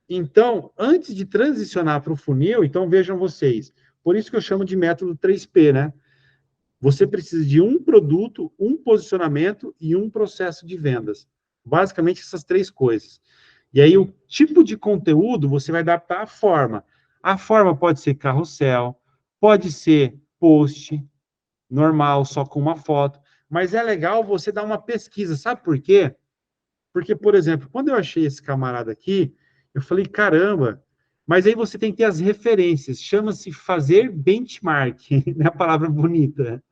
Então, antes de transicionar para o funil, então vejam vocês, por isso que eu chamo de método 3P, né? Você precisa de um produto, um posicionamento e um processo de vendas. Basicamente, essas três coisas. E aí, o tipo de conteúdo, você vai adaptar a forma. A forma pode ser carrossel, pode ser post normal, só com uma foto. Mas é legal você dar uma pesquisa. Sabe por quê? Porque, por exemplo, quando eu achei esse camarada aqui, eu falei, caramba, mas aí você tem que ter as referências. Chama-se fazer benchmark, não é a palavra bonita.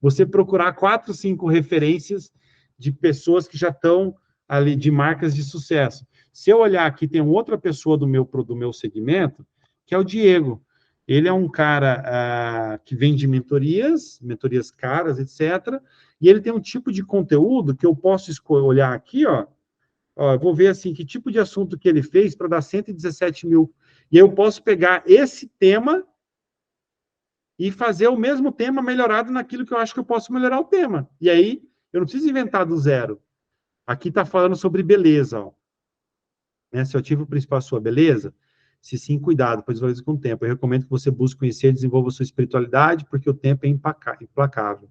Você procurar 4, 5 referências de pessoas que já estão ali, de marcas de sucesso. Se eu olhar aqui, tem outra pessoa do meu segmento, que é o Diego. Ele é um cara que vende mentorias caras, etc. E ele tem um tipo de conteúdo que eu posso olhar aqui, ó, eu vou ver assim, que tipo de assunto que ele fez para dar 117 mil. E eu posso pegar esse tema e fazer o mesmo tema melhorado naquilo que eu acho que eu posso melhorar o tema. E aí, eu não preciso inventar do zero. Aqui está falando sobre beleza, ó. Né? Se o ativo principal é a sua beleza, se sim, cuidado, pois valoriza com o tempo. Eu recomendo que você busque conhecer e desenvolva sua espiritualidade, porque o tempo é implacável.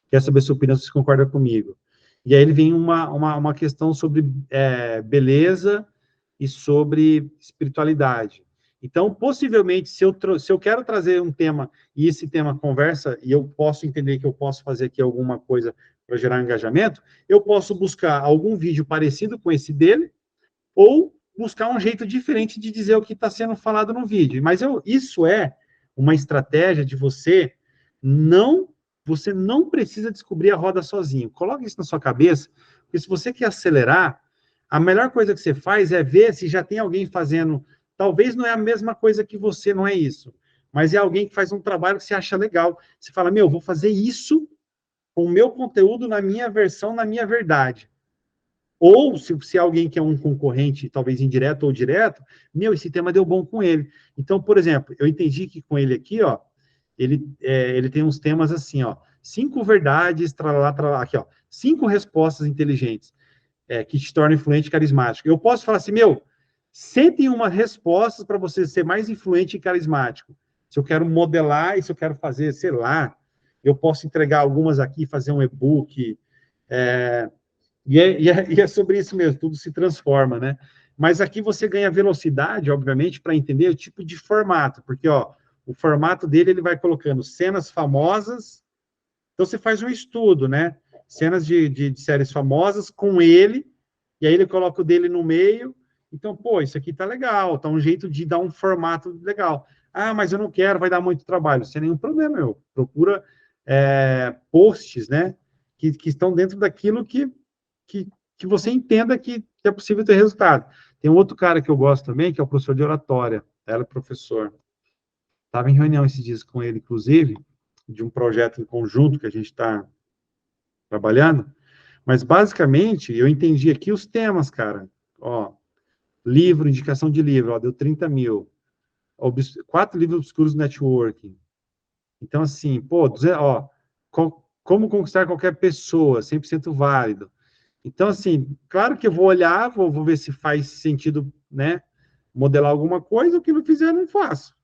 Quer saber sua opinião, se você concorda comigo. E aí ele vem uma questão sobre beleza e sobre espiritualidade. Então, possivelmente, se eu quero trazer um tema, e esse tema conversa, e eu posso entender que eu posso fazer aqui alguma coisa para gerar engajamento, eu posso buscar algum vídeo parecido com esse dele, ou buscar um jeito diferente de dizer o que está sendo falado no vídeo. Mas isso é uma estratégia de você não precisa descobrir a roda sozinho. Coloque isso na sua cabeça, porque se você quer acelerar, a melhor coisa que você faz é ver se já tem alguém fazendo. Talvez não é a mesma coisa que você, não é isso. Mas é alguém que faz um trabalho que você acha legal. Você fala, vou fazer isso com o meu conteúdo na minha versão, na minha verdade. Ou, se alguém que é um concorrente, talvez indireto ou direto, esse tema deu bom com ele. Então, por exemplo, eu entendi que com ele aqui, ó, ele tem uns temas assim, ó, 5 verdades, tralá, aqui, ó, 5 respostas inteligentes que te tornam influente e carismático. Eu posso falar assim, 101 respostas para você ser mais influente e carismático. Se eu quero modelar e se eu quero fazer, sei lá, eu posso entregar algumas aqui, fazer um e-book, e é sobre isso mesmo, tudo se transforma, né? Mas aqui você ganha velocidade, obviamente, para entender o tipo de formato, porque, ó, o formato dele, ele vai colocando cenas famosas, então você faz um estudo, né? Cenas de séries famosas com ele, e aí ele coloca o dele no meio, então, isso aqui tá legal, tá um jeito de dar um formato legal. Ah, mas eu não quero, vai dar muito trabalho. Sem nenhum problema, procura posts, né? Que estão dentro daquilo que, que você entenda que é possível ter resultado. Tem um outro cara que eu gosto também, que é o professor de oratória. Ela é professor. Estava em reunião esses dias com ele, inclusive, de um projeto em conjunto que a gente está trabalhando. Mas, basicamente, eu entendi aqui os temas, cara. Ó, livro, indicação de livro, ó, deu 30 mil. 4 livros obscuros do networking. Então, assim, ó, como conquistar qualquer pessoa, 100% válido. Então, assim, claro que eu vou olhar, vou ver se faz sentido, né, modelar alguma coisa, o que não fizer, eu não faço.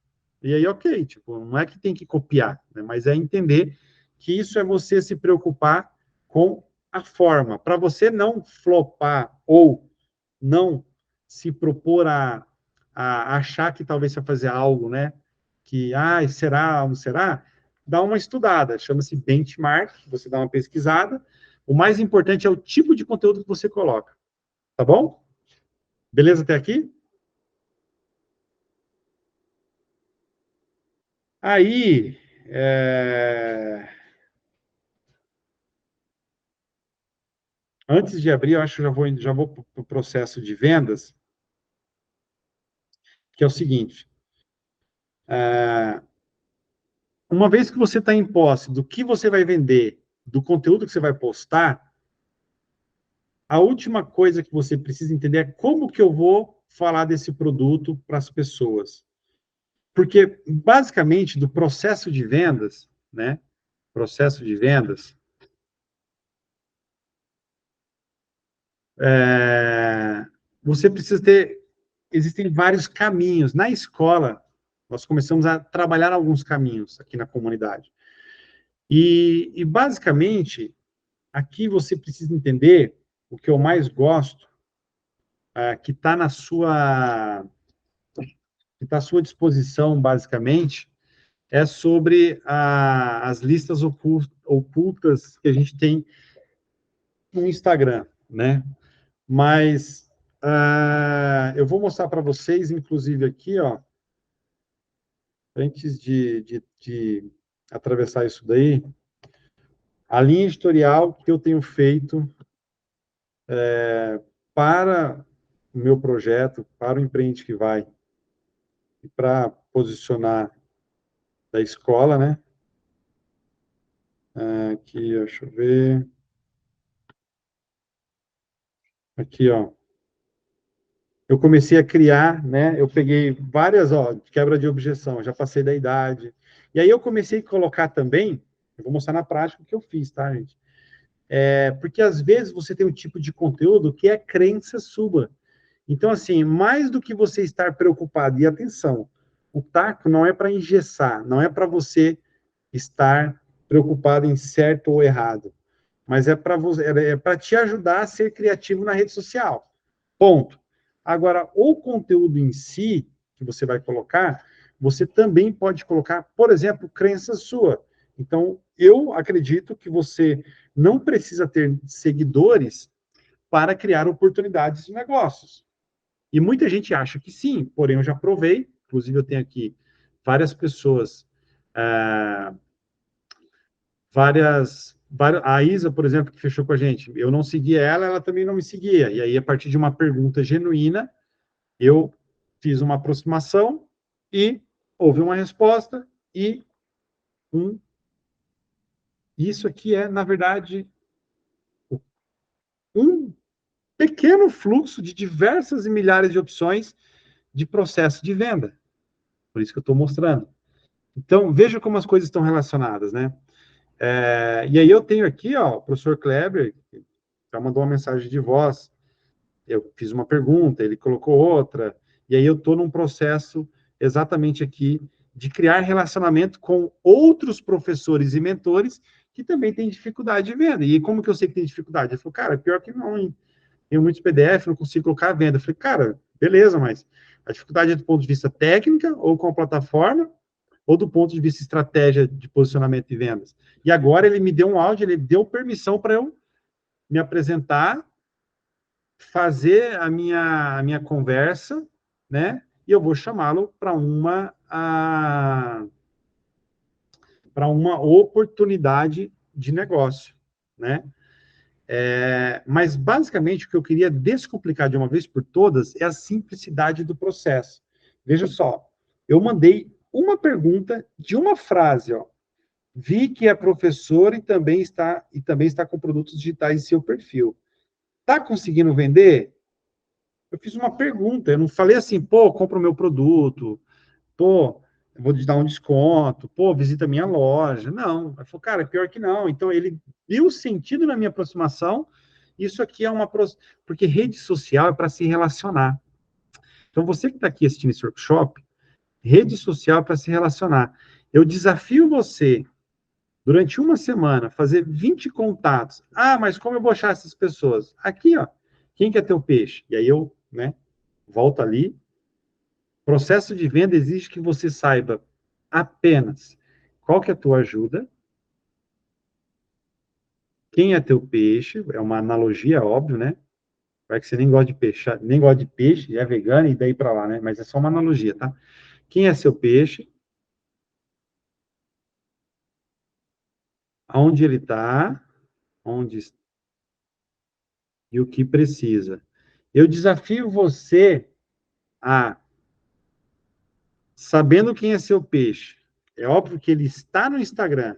E aí, ok, tipo, não é que tem que copiar, né, mas é entender que isso é você se preocupar com a forma, para você não flopar ou não se propor a achar que talvez você vai fazer algo, né, que, será, não será? Dá uma estudada, chama-se benchmark, você dá uma pesquisada. O mais importante é o tipo de conteúdo que você coloca. Tá bom? Beleza até aqui? Aí, antes de abrir, eu acho que já vou para o processo de vendas, que é o seguinte. Uma vez que você está em posse do que você vai vender, do conteúdo que você vai postar, a última coisa que você precisa entender é como que eu vou falar desse produto para as pessoas. Porque, basicamente, do processo de vendas, né? Processo de vendas, você precisa ter... Existem vários caminhos. Na escola, nós começamos a trabalhar alguns caminhos aqui na comunidade. Basicamente, aqui você precisa entender o que eu mais gosto, que está à sua disposição, basicamente, é sobre as listas ocultas que a gente tem no Instagram, né? Mas eu vou mostrar para vocês, inclusive aqui, ó, antes de atravessar isso daí, a linha editorial que eu tenho feito para o meu projeto, para o Empreende que Vai, e para posicionar da escola, né? Aqui, ó, deixa eu ver. Aqui, ó. Eu comecei a criar, né? Eu peguei várias, ó, quebra de objeção, já passei da idade. E aí eu comecei a colocar também, eu vou mostrar na prática o que eu fiz, tá, gente? Porque às vezes você tem um tipo de conteúdo que é crença sua. Então, assim, mais do que você estar preocupado, e atenção, o taco não é para engessar, não é para você estar preocupado em certo ou errado, mas é para você, é para te ajudar a ser criativo na rede social. Ponto. Agora, o conteúdo em si que você vai colocar, você também pode colocar, por exemplo, crença sua. Então, eu acredito que você não precisa ter seguidores para criar oportunidades de negócios. E muita gente acha que sim, porém eu já provei, inclusive eu tenho aqui várias pessoas, a Isa, por exemplo, que fechou com a gente, eu não seguia ela, ela também não me seguia. E aí, a partir de uma pergunta genuína, eu fiz uma aproximação e houve uma resposta e isso aqui é, na verdade, um pequeno fluxo de diversas e milhares de opções de processo de venda. Por isso que eu estou mostrando. Então, veja como as coisas estão relacionadas, né? E aí eu tenho aqui, ó, o professor Kleber, já mandou uma mensagem de voz, eu fiz uma pergunta, ele colocou outra, e aí eu estou num processo exatamente aqui de criar relacionamento com outros professores e mentores que também têm dificuldade de venda. E como que eu sei que tem dificuldade? Ele falou, cara, pior que não, hein? Tenho muitos PDF, não consigo colocar a venda. Eu falei, cara, beleza, mas a dificuldade é do ponto de vista técnica ou com a plataforma, ou do ponto de vista estratégia de posicionamento de vendas. E agora ele me deu um áudio, ele deu permissão para eu me apresentar, fazer a minha conversa, né? E eu vou chamá-lo para uma oportunidade de negócio, né? Mas, basicamente, o que eu queria descomplicar de uma vez por todas é a simplicidade do processo. Veja só, eu mandei uma pergunta de uma frase, ó. Vi que é professor e também está com produtos digitais em seu perfil. Está conseguindo vender? Eu fiz uma pergunta, eu não falei assim, pô, compra o meu produto, pô, eu vou te dar um desconto, pô, visita a minha loja. Não, ele falou, cara, pior que não. Então, ele viu sentido na minha aproximação, isso aqui é porque rede social é para se relacionar. Então, você que está aqui assistindo esse workshop, rede social é para se relacionar. Eu desafio você, durante uma semana, fazer 20 contatos. Ah, mas como eu vou achar essas pessoas? Aqui, ó, quem quer ter o peixe? E aí eu, né, volto ali. Processo de venda exige que você saiba apenas qual que é a tua ajuda, quem é teu peixe, é uma analogia, óbvio, né? Vai que você nem gosta de peixe, é vegano e daí para lá, né? Mas é só uma analogia, tá? Quem é seu peixe, aonde ele está, onde e o que precisa. Eu desafio você a, sabendo quem é seu peixe, é óbvio que ele está no Instagram,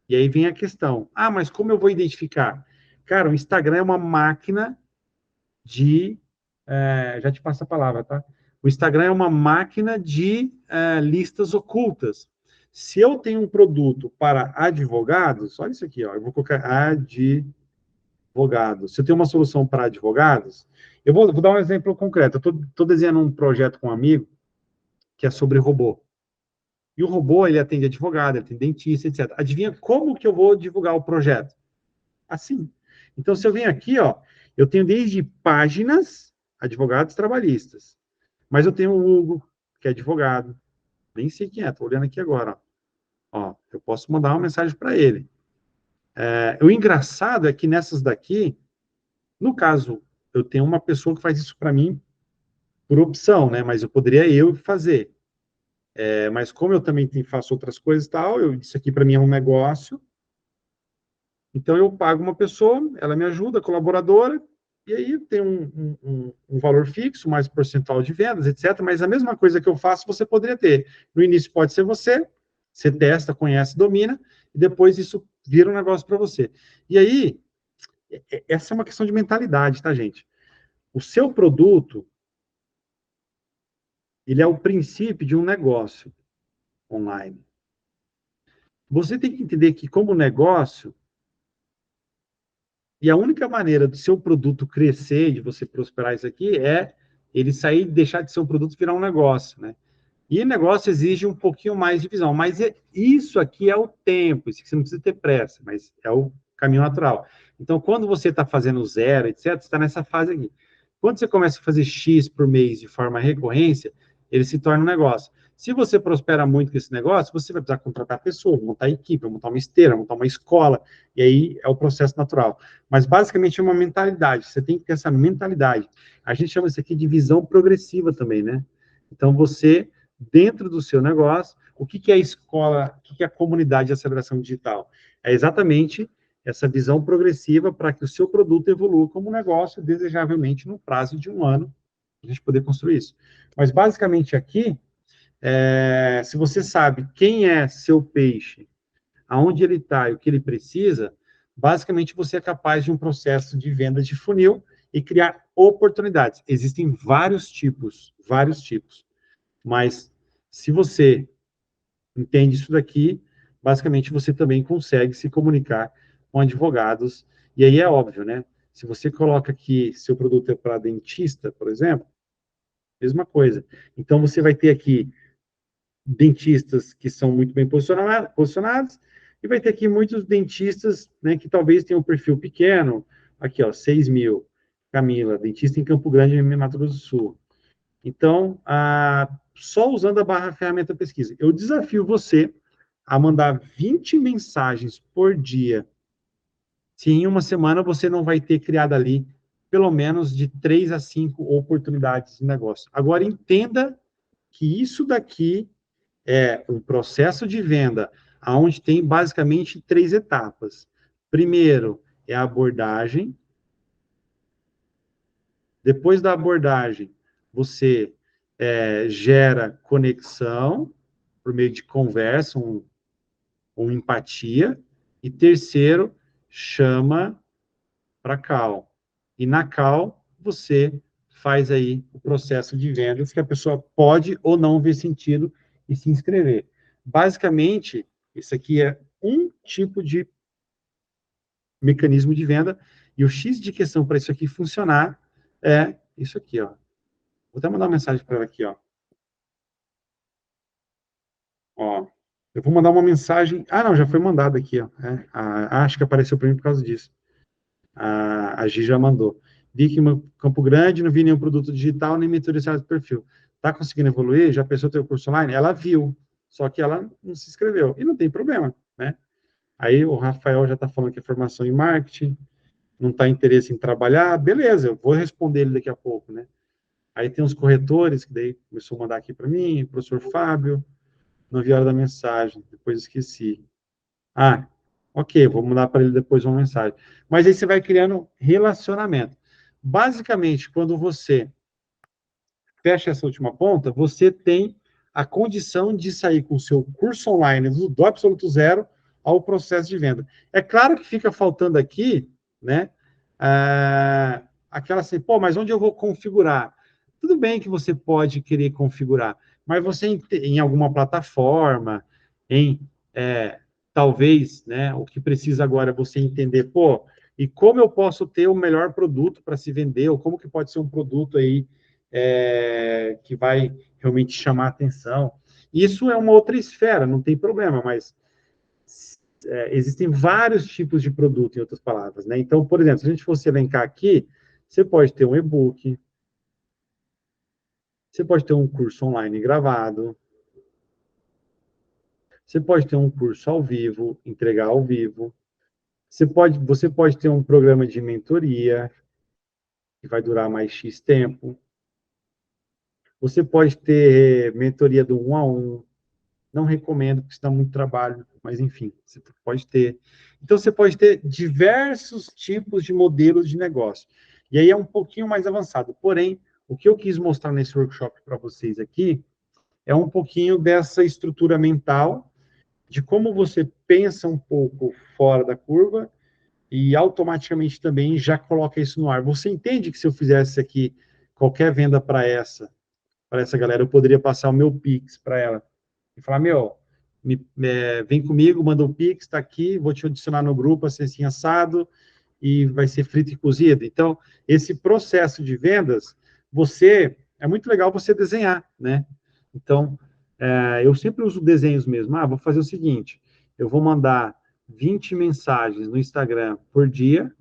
e aí vem a questão, mas como eu vou identificar? Cara, o Instagram é uma máquina já te passo a palavra, tá? O Instagram é uma máquina de listas ocultas. Se eu tenho um produto para advogados, olha isso aqui, ó, eu vou colocar advogados. Se eu tenho uma solução para advogados, eu vou dar um exemplo concreto. Eu estou desenhando um projeto com um amigo que é sobre robô. E o robô, ele atende advogado, ele atende dentista, etc. Adivinha como que eu vou divulgar o projeto? Assim. Então, se eu venho aqui, ó, eu tenho desde páginas, advogados trabalhistas, mas eu tenho o Hugo, que é advogado, nem sei quem é, estou olhando aqui agora, ó, eu posso mandar uma mensagem para ele. O engraçado é que nessas daqui, no caso, eu tenho uma pessoa que faz isso para mim por opção, né, mas eu poderia fazer. Mas como eu também faço outras coisas e tal, isso aqui para mim é um negócio, então eu pago uma pessoa, ela me ajuda, colaboradora, e aí tem um valor fixo, mais percentual de vendas, etc. Mas a mesma coisa que eu faço, você poderia ter. No início pode ser você, Você testa, conhece, domina, e depois isso vira um negócio para você. E aí, essa é uma questão de mentalidade, tá, gente? O seu produto, ele é o princípio de um negócio online. Você tem que entender que, como negócio, e a única maneira do seu produto crescer, de você prosperar isso aqui, é ele sair, deixar de ser um produto e virar um negócio, né? E negócio exige um pouquinho mais de visão, mas isso aqui é o tempo, isso aqui você não precisa ter pressa, mas é o caminho natural. Então, quando você está fazendo zero, etc., você está nessa fase aqui. Quando você começa a fazer X por mês de forma recorrência, ele se torna um negócio. Se você prospera muito com esse negócio, você vai precisar contratar pessoas, montar equipe, montar uma esteira, montar uma escola, e aí é o processo natural. Mas, basicamente, é uma mentalidade, você tem que ter essa mentalidade. A gente chama isso aqui de visão progressiva também, né? Então, você, dentro do seu negócio, o que é a escola, o que é a comunidade de aceleração digital? É exatamente essa visão progressiva para que o seu produto evolua como negócio, desejavelmente no prazo de 1 ano, a gente poder construir isso. Mas, basicamente, aqui, se você sabe quem é seu peixe, aonde ele está e o que ele precisa, basicamente você é capaz de um processo de venda de funil e criar oportunidades. Existem vários tipos, mas se você entende isso daqui, basicamente você também consegue se comunicar com advogados, e aí é óbvio, né? Se você coloca aqui seu produto é para dentista, por exemplo, mesma coisa. Então você vai ter aqui dentistas que são muito bem posicionados, e vai ter aqui muitos dentistas, né, que talvez tenham um perfil pequeno. Aqui, ó, 6 mil. Camila, dentista em Campo Grande, Mato Grosso do Sul. Então, só usando a ferramenta pesquisa. Eu desafio você a mandar 20 mensagens por dia. Se em uma semana você não vai ter criado ali pelo menos de 3 a 5 oportunidades de negócio. Agora, entenda que isso daqui é um processo de venda onde tem basicamente 3 etapas. Primeiro é a abordagem. Depois da abordagem, você gera conexão por meio de conversa, empatia. E terceiro, chama para call. E na call, você faz aí o processo de vendas que a pessoa pode ou não ver sentido e se inscrever. Basicamente, isso aqui é um tipo de mecanismo de venda, e o X de questão para isso aqui funcionar é isso aqui, ó. Vou até mandar uma mensagem para ela aqui, ó. Ó, eu vou mandar uma mensagem. Ah, não, já foi mandado aqui, ó. Acho que apareceu para mim por causa disso. A Gi já mandou. Vi que em Campo Grande não vi nenhum produto digital, nem mentoria de perfil. Tá conseguindo evoluir? Já pensou ter o curso online? Ela viu, só que ela não se inscreveu. E não tem problema, né? Aí o Rafael já está falando que é formação em marketing, não está interesse em trabalhar. Beleza, eu vou responder ele daqui a pouco, né? Aí tem os corretores, que daí começou a mandar aqui para mim, o professor Fábio, não vi a hora da mensagem, depois esqueci. Ok, vou mandar para ele depois uma mensagem. Mas aí você vai criando relacionamento. Basicamente, quando você fecha essa última ponta, você tem a condição de sair com o seu curso online do absoluto zero ao processo de venda. É claro que fica faltando aqui, né, aquela assim, mas onde eu vou configurar? Tudo bem que você pode querer configurar, mas você em alguma plataforma, talvez, né, o que precisa agora é você entender, e como eu posso ter o melhor produto para se vender, ou como que pode ser um produto aí que vai realmente chamar a atenção. Isso é uma outra esfera, não tem problema, mas existem vários tipos de produto, em outras palavras, né? Então, por exemplo, se a gente fosse elencar aqui, você pode ter um e-book, você pode ter um curso online gravado, você pode ter um curso ao vivo, entregar ao vivo, você pode ter um programa de mentoria, que vai durar mais X tempo, você pode ter mentoria do 1 a 1, não recomendo, porque isso dá muito trabalho, mas enfim, você pode ter. Então, você pode ter diversos tipos de modelos de negócio. E aí é um pouquinho mais avançado. Porém, o que eu quis mostrar nesse workshop para vocês aqui é um pouquinho dessa estrutura mental de como você pensa um pouco fora da curva e automaticamente também já coloca isso no ar. Você entende que se eu fizesse aqui qualquer venda para essa galera, eu poderia passar o meu Pix para ela e falar, meu, vem comigo, manda o Pix, está aqui, vou te adicionar no grupo, assim, assado, e vai ser frito e cozido. Então, esse processo de vendas, é muito legal você desenhar, né? Então, eu sempre uso desenhos mesmo. Vou fazer o seguinte, eu vou mandar 20 mensagens no Instagram por dia,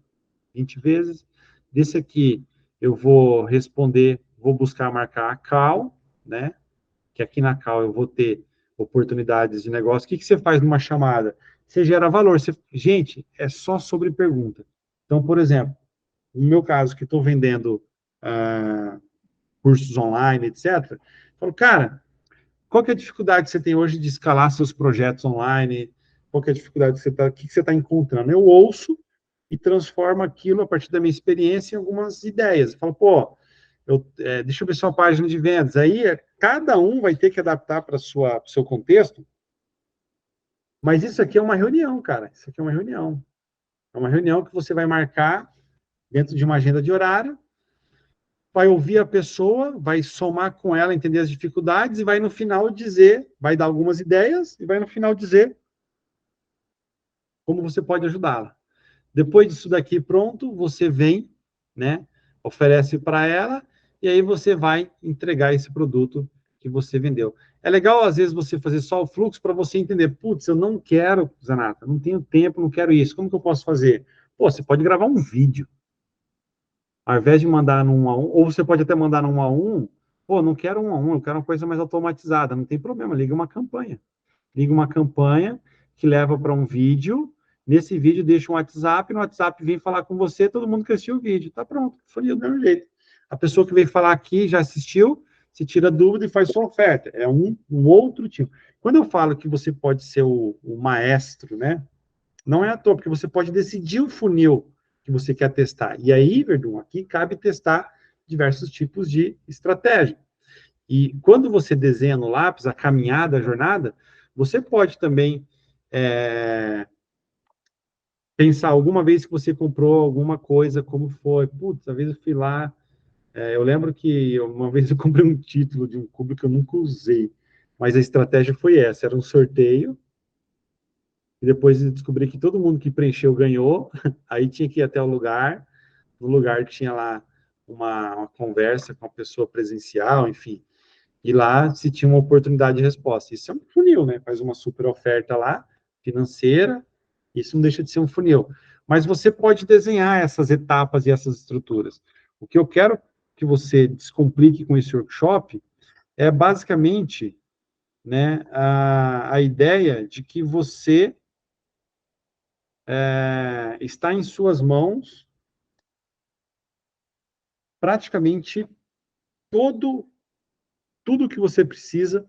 20 vezes. Desse aqui, eu vou responder, vou buscar marcar a call, né? Que aqui na call eu vou ter oportunidades de negócio. O que você faz numa chamada? Você gera valor. Gente, é só sobre pergunta. Então, por exemplo, no meu caso, que estou vendendo cursos online, etc., eu falo, cara, qual que é a dificuldade que você tem hoje de escalar seus projetos online? Qual que é a dificuldade que você está encontrando? Eu ouço e transformo aquilo, a partir da minha experiência, em algumas ideias. Eu falo, pô, deixa eu ver sua página de vendas. Aí, cada um vai ter que adaptar para o seu contexto, mas isso aqui é uma reunião, cara. Isso aqui é uma reunião. É uma reunião que você vai marcar dentro de uma agenda de horário, vai ouvir a pessoa, vai somar com ela, entender as dificuldades e vai no final dizer, vai dar algumas ideias e vai no final dizer como você pode ajudá-la. Depois disso daqui pronto, você vem, né, oferece para ela e aí você vai entregar esse produto que você vendeu. É legal, às vezes, você fazer só o fluxo para você entender, putz, eu não quero, Zanata, não tenho tempo, não quero isso, como que eu posso fazer? Pô, você pode gravar um vídeo. Ao invés de mandar no 1 a 1, ou você pode até mandar no 1 a 1, pô, não quero 1 a 1, eu quero uma coisa mais automatizada, não tem problema, liga uma campanha. Liga uma campanha que leva para um vídeo, nesse vídeo deixa um WhatsApp, no WhatsApp vem falar com você, todo mundo que assistiu o vídeo, tá pronto, foi do mesmo jeito. A pessoa que veio falar aqui já assistiu, se tira dúvida e faz sua oferta, é um outro tipo. Quando eu falo que você pode ser o maestro, né, não é à toa, porque você pode decidir o funil que você quer testar. E aí, Verdun, aqui cabe testar diversos tipos de estratégia. E quando você desenha no lápis a caminhada, a jornada, você pode também pensar alguma vez que você comprou alguma coisa, como foi. Putz, às vezes eu fui lá, eu lembro que uma vez eu comprei um título de um clube que eu nunca usei, mas a estratégia foi essa, era um sorteio, e depois eu descobri que todo mundo que preencheu ganhou, aí tinha que ir até o lugar, no lugar tinha lá uma conversa com a pessoa presencial, enfim, e lá se tinha uma oportunidade de resposta. Isso é um funil, né? Faz uma super oferta lá, financeira, isso não deixa de ser um funil. Mas você pode desenhar essas etapas e essas estruturas. O que eu quero que você descomplique com esse workshop é basicamente, né, a ideia de que você está em suas mãos praticamente tudo o que você precisa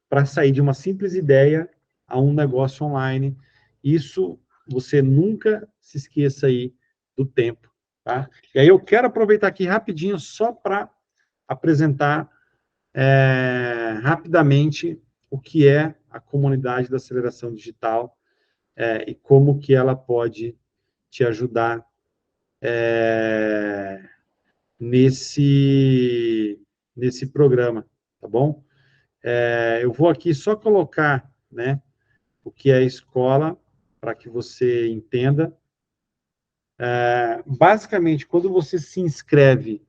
para sair de uma simples ideia a um negócio online. Isso, você nunca se esqueça aí do tempo, tá? E aí eu quero aproveitar aqui rapidinho só para apresentar rapidamente o que é a comunidade da aceleração digital e como que ela pode te ajudar nesse programa, tá bom? Eu vou aqui só colocar, né, o que é a escola, para que você entenda. Basicamente, quando você se inscreve,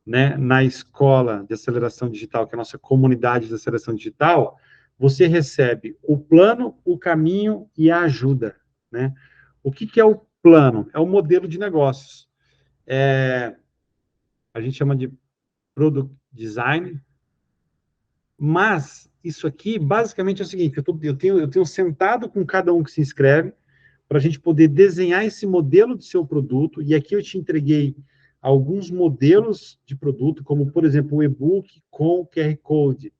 né, na escola de aceleração digital, que é a nossa comunidade de aceleração digital, você recebe o plano, o caminho e a ajuda, né? O que é o plano? É o modelo de negócios. A gente chama de product design, mas isso aqui, basicamente, é o seguinte, eu tenho sentado com cada um que se inscreve, para a gente poder desenhar esse modelo do seu produto, e aqui eu te entreguei alguns modelos de produto, como, por exemplo, o e-book com QR Code.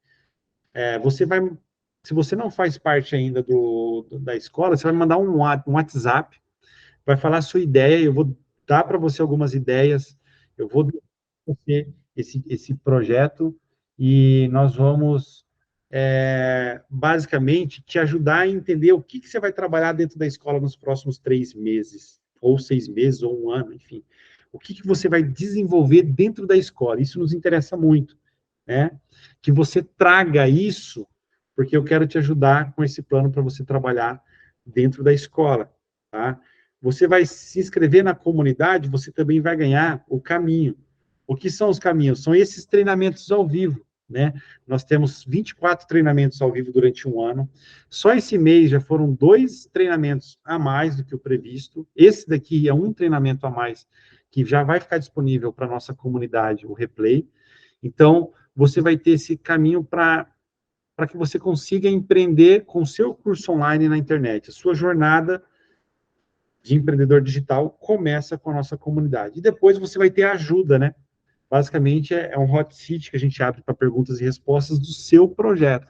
Se você não faz parte ainda da escola, você vai mandar um WhatsApp, vai falar a sua ideia, eu vou dar para você algumas ideias, eu vou dar para você esse projeto, e nós vamos basicamente, te ajudar a entender o que você vai trabalhar dentro da escola nos próximos 3 meses, ou 6 meses, ou 1 ano, enfim. O que você vai desenvolver dentro da escola. Isso nos interessa muito, né? Que você traga isso, porque eu quero te ajudar com esse plano para você trabalhar dentro da escola, tá? Você vai se inscrever na comunidade, você também vai ganhar o caminho. O que são os caminhos? São esses treinamentos ao vivo, né? Nós temos 24 treinamentos ao vivo durante 1 ano. Só esse mês já foram 2 treinamentos a mais do que o previsto. Esse daqui é um treinamento a mais que já vai ficar disponível para a nossa comunidade, o replay. Então, você vai ter esse caminho para que você consiga empreender com o seu curso online na internet. A sua jornada de empreendedor digital começa com a nossa comunidade. E depois você vai ter ajuda, né? Basicamente, é um hot seat que a gente abre para perguntas e respostas do seu projeto.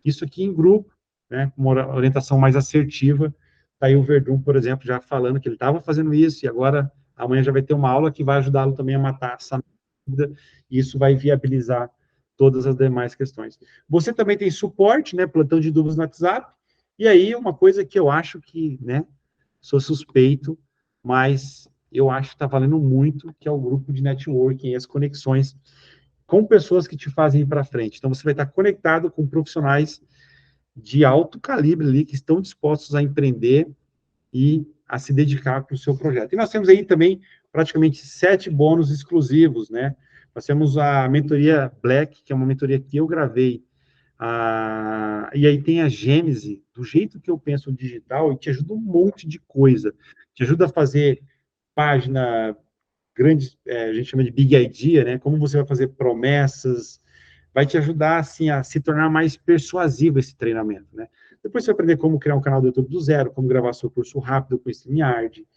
Isso aqui em grupo, né, com uma orientação mais assertiva. Está aí o Verdun, por exemplo, já falando que ele estava fazendo isso, e agora, amanhã já vai ter uma aula que vai ajudá-lo também a matar essa dúvida, e isso vai viabilizar todas as demais questões. Você também tem suporte, né, plantão de dúvidas no WhatsApp, e aí uma coisa que eu acho que, né, sou suspeito, mas eu acho que está valendo muito, que é o grupo de networking e as conexões com pessoas que te fazem ir para frente. Então, você vai estar conectado com profissionais de alto calibre ali, que estão dispostos a empreender e a se dedicar para o seu projeto. E nós temos aí também praticamente 7 bônus exclusivos, né? Nós temos a mentoria Black, que é uma mentoria que eu gravei, e aí tem a Gênese, do jeito que eu penso digital, e te ajuda um monte de coisa. Te ajuda a fazer página grande, a gente chama de Big Idea, né? Como você vai fazer promessas, vai te ajudar, assim, a se tornar mais persuasivo esse treinamento, né? Depois você vai aprender como criar um canal do YouTube do zero, como gravar seu curso rápido com StreamYard.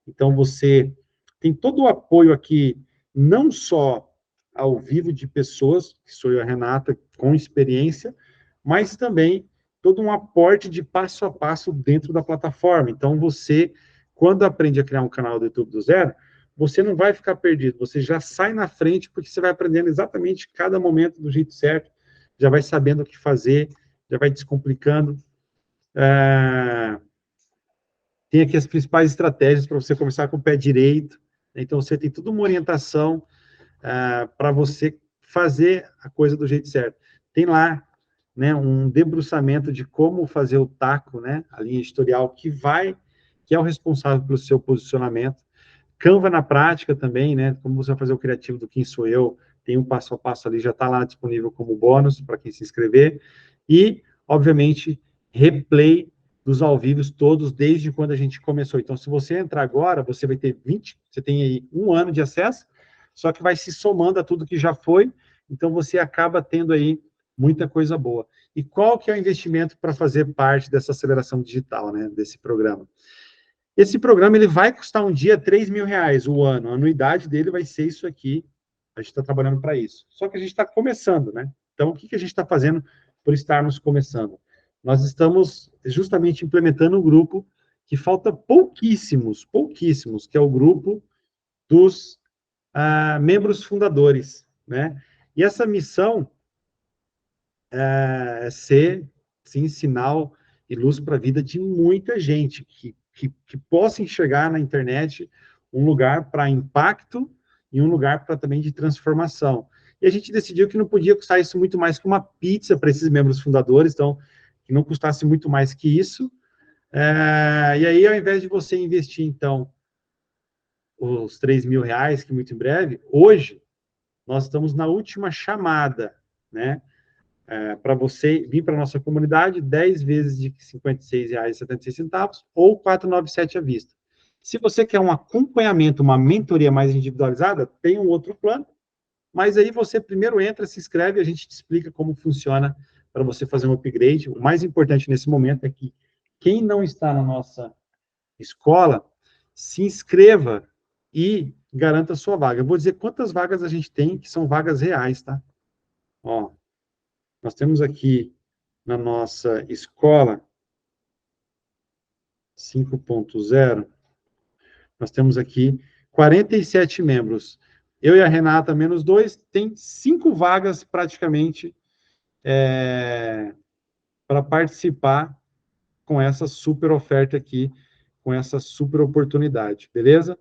Então, você tem todo o apoio aqui, não só ao vivo de pessoas, que sou eu e a Renata, com experiência, mas também todo um aporte de passo a passo dentro da plataforma. Então, você, quando aprende a criar um canal do YouTube do zero, você não vai ficar perdido, você já sai na frente, porque você vai aprendendo exatamente cada momento do jeito certo, já vai sabendo o que fazer, já vai descomplicando. Tem aqui as principais estratégias para você começar com o pé direito, então você tem toda uma orientação para você fazer a coisa do jeito certo. Tem lá, né, um debruçamento de como fazer o taco, né, a linha editorial, que é o responsável pelo seu posicionamento. Canva na prática também, né, como você vai fazer o criativo do Quem Sou Eu, tem um passo a passo ali, já está lá disponível como bônus para quem se inscrever. E, obviamente, replay dos ao vivos todos, desde quando a gente começou. Então, se você entrar agora, você vai ter você tem aí 1 ano de acesso, só que vai se somando a tudo que já foi, então você acaba tendo aí muita coisa boa. E qual que é o investimento para fazer parte dessa aceleração digital, né, desse programa? Esse programa ele vai custar um dia R$3.000 o ano, a anuidade dele vai ser isso aqui, a gente está trabalhando para isso. Só que a gente está começando, né? Então, o que a gente está fazendo por estarmos começando? Nós estamos justamente implementando um grupo que falta pouquíssimos, que é o grupo dos membros fundadores, né? E essa missão é ser, sim, sinal e luz para a vida de muita gente que possa enxergar na internet um lugar para impacto e um lugar para também de transformação. E a gente decidiu que não podia custar isso muito mais que uma pizza para esses membros fundadores, então, que não custasse muito mais que isso. E aí, ao invés de você investir, então, os R$3.000, que muito em breve, hoje, nós estamos na última chamada, né? Para você vir para a nossa comunidade, 10 vezes de R$ 56,76 ou R$ 497 à vista. Se você quer um acompanhamento, uma mentoria mais individualizada, tem um outro plano, mas aí você primeiro entra, se inscreve e a gente te explica como funciona para você fazer um upgrade. O mais importante nesse momento é que quem não está na nossa escola, se inscreva e garanta a sua vaga. Eu vou dizer quantas vagas a gente tem, que são vagas reais, tá? Ó, nós temos aqui na nossa escola 5.0, nós temos aqui 47 membros. Eu e a Renata, menos 2, tem 5 vagas praticamente para participar com essa super oferta aqui, com essa super oportunidade, beleza?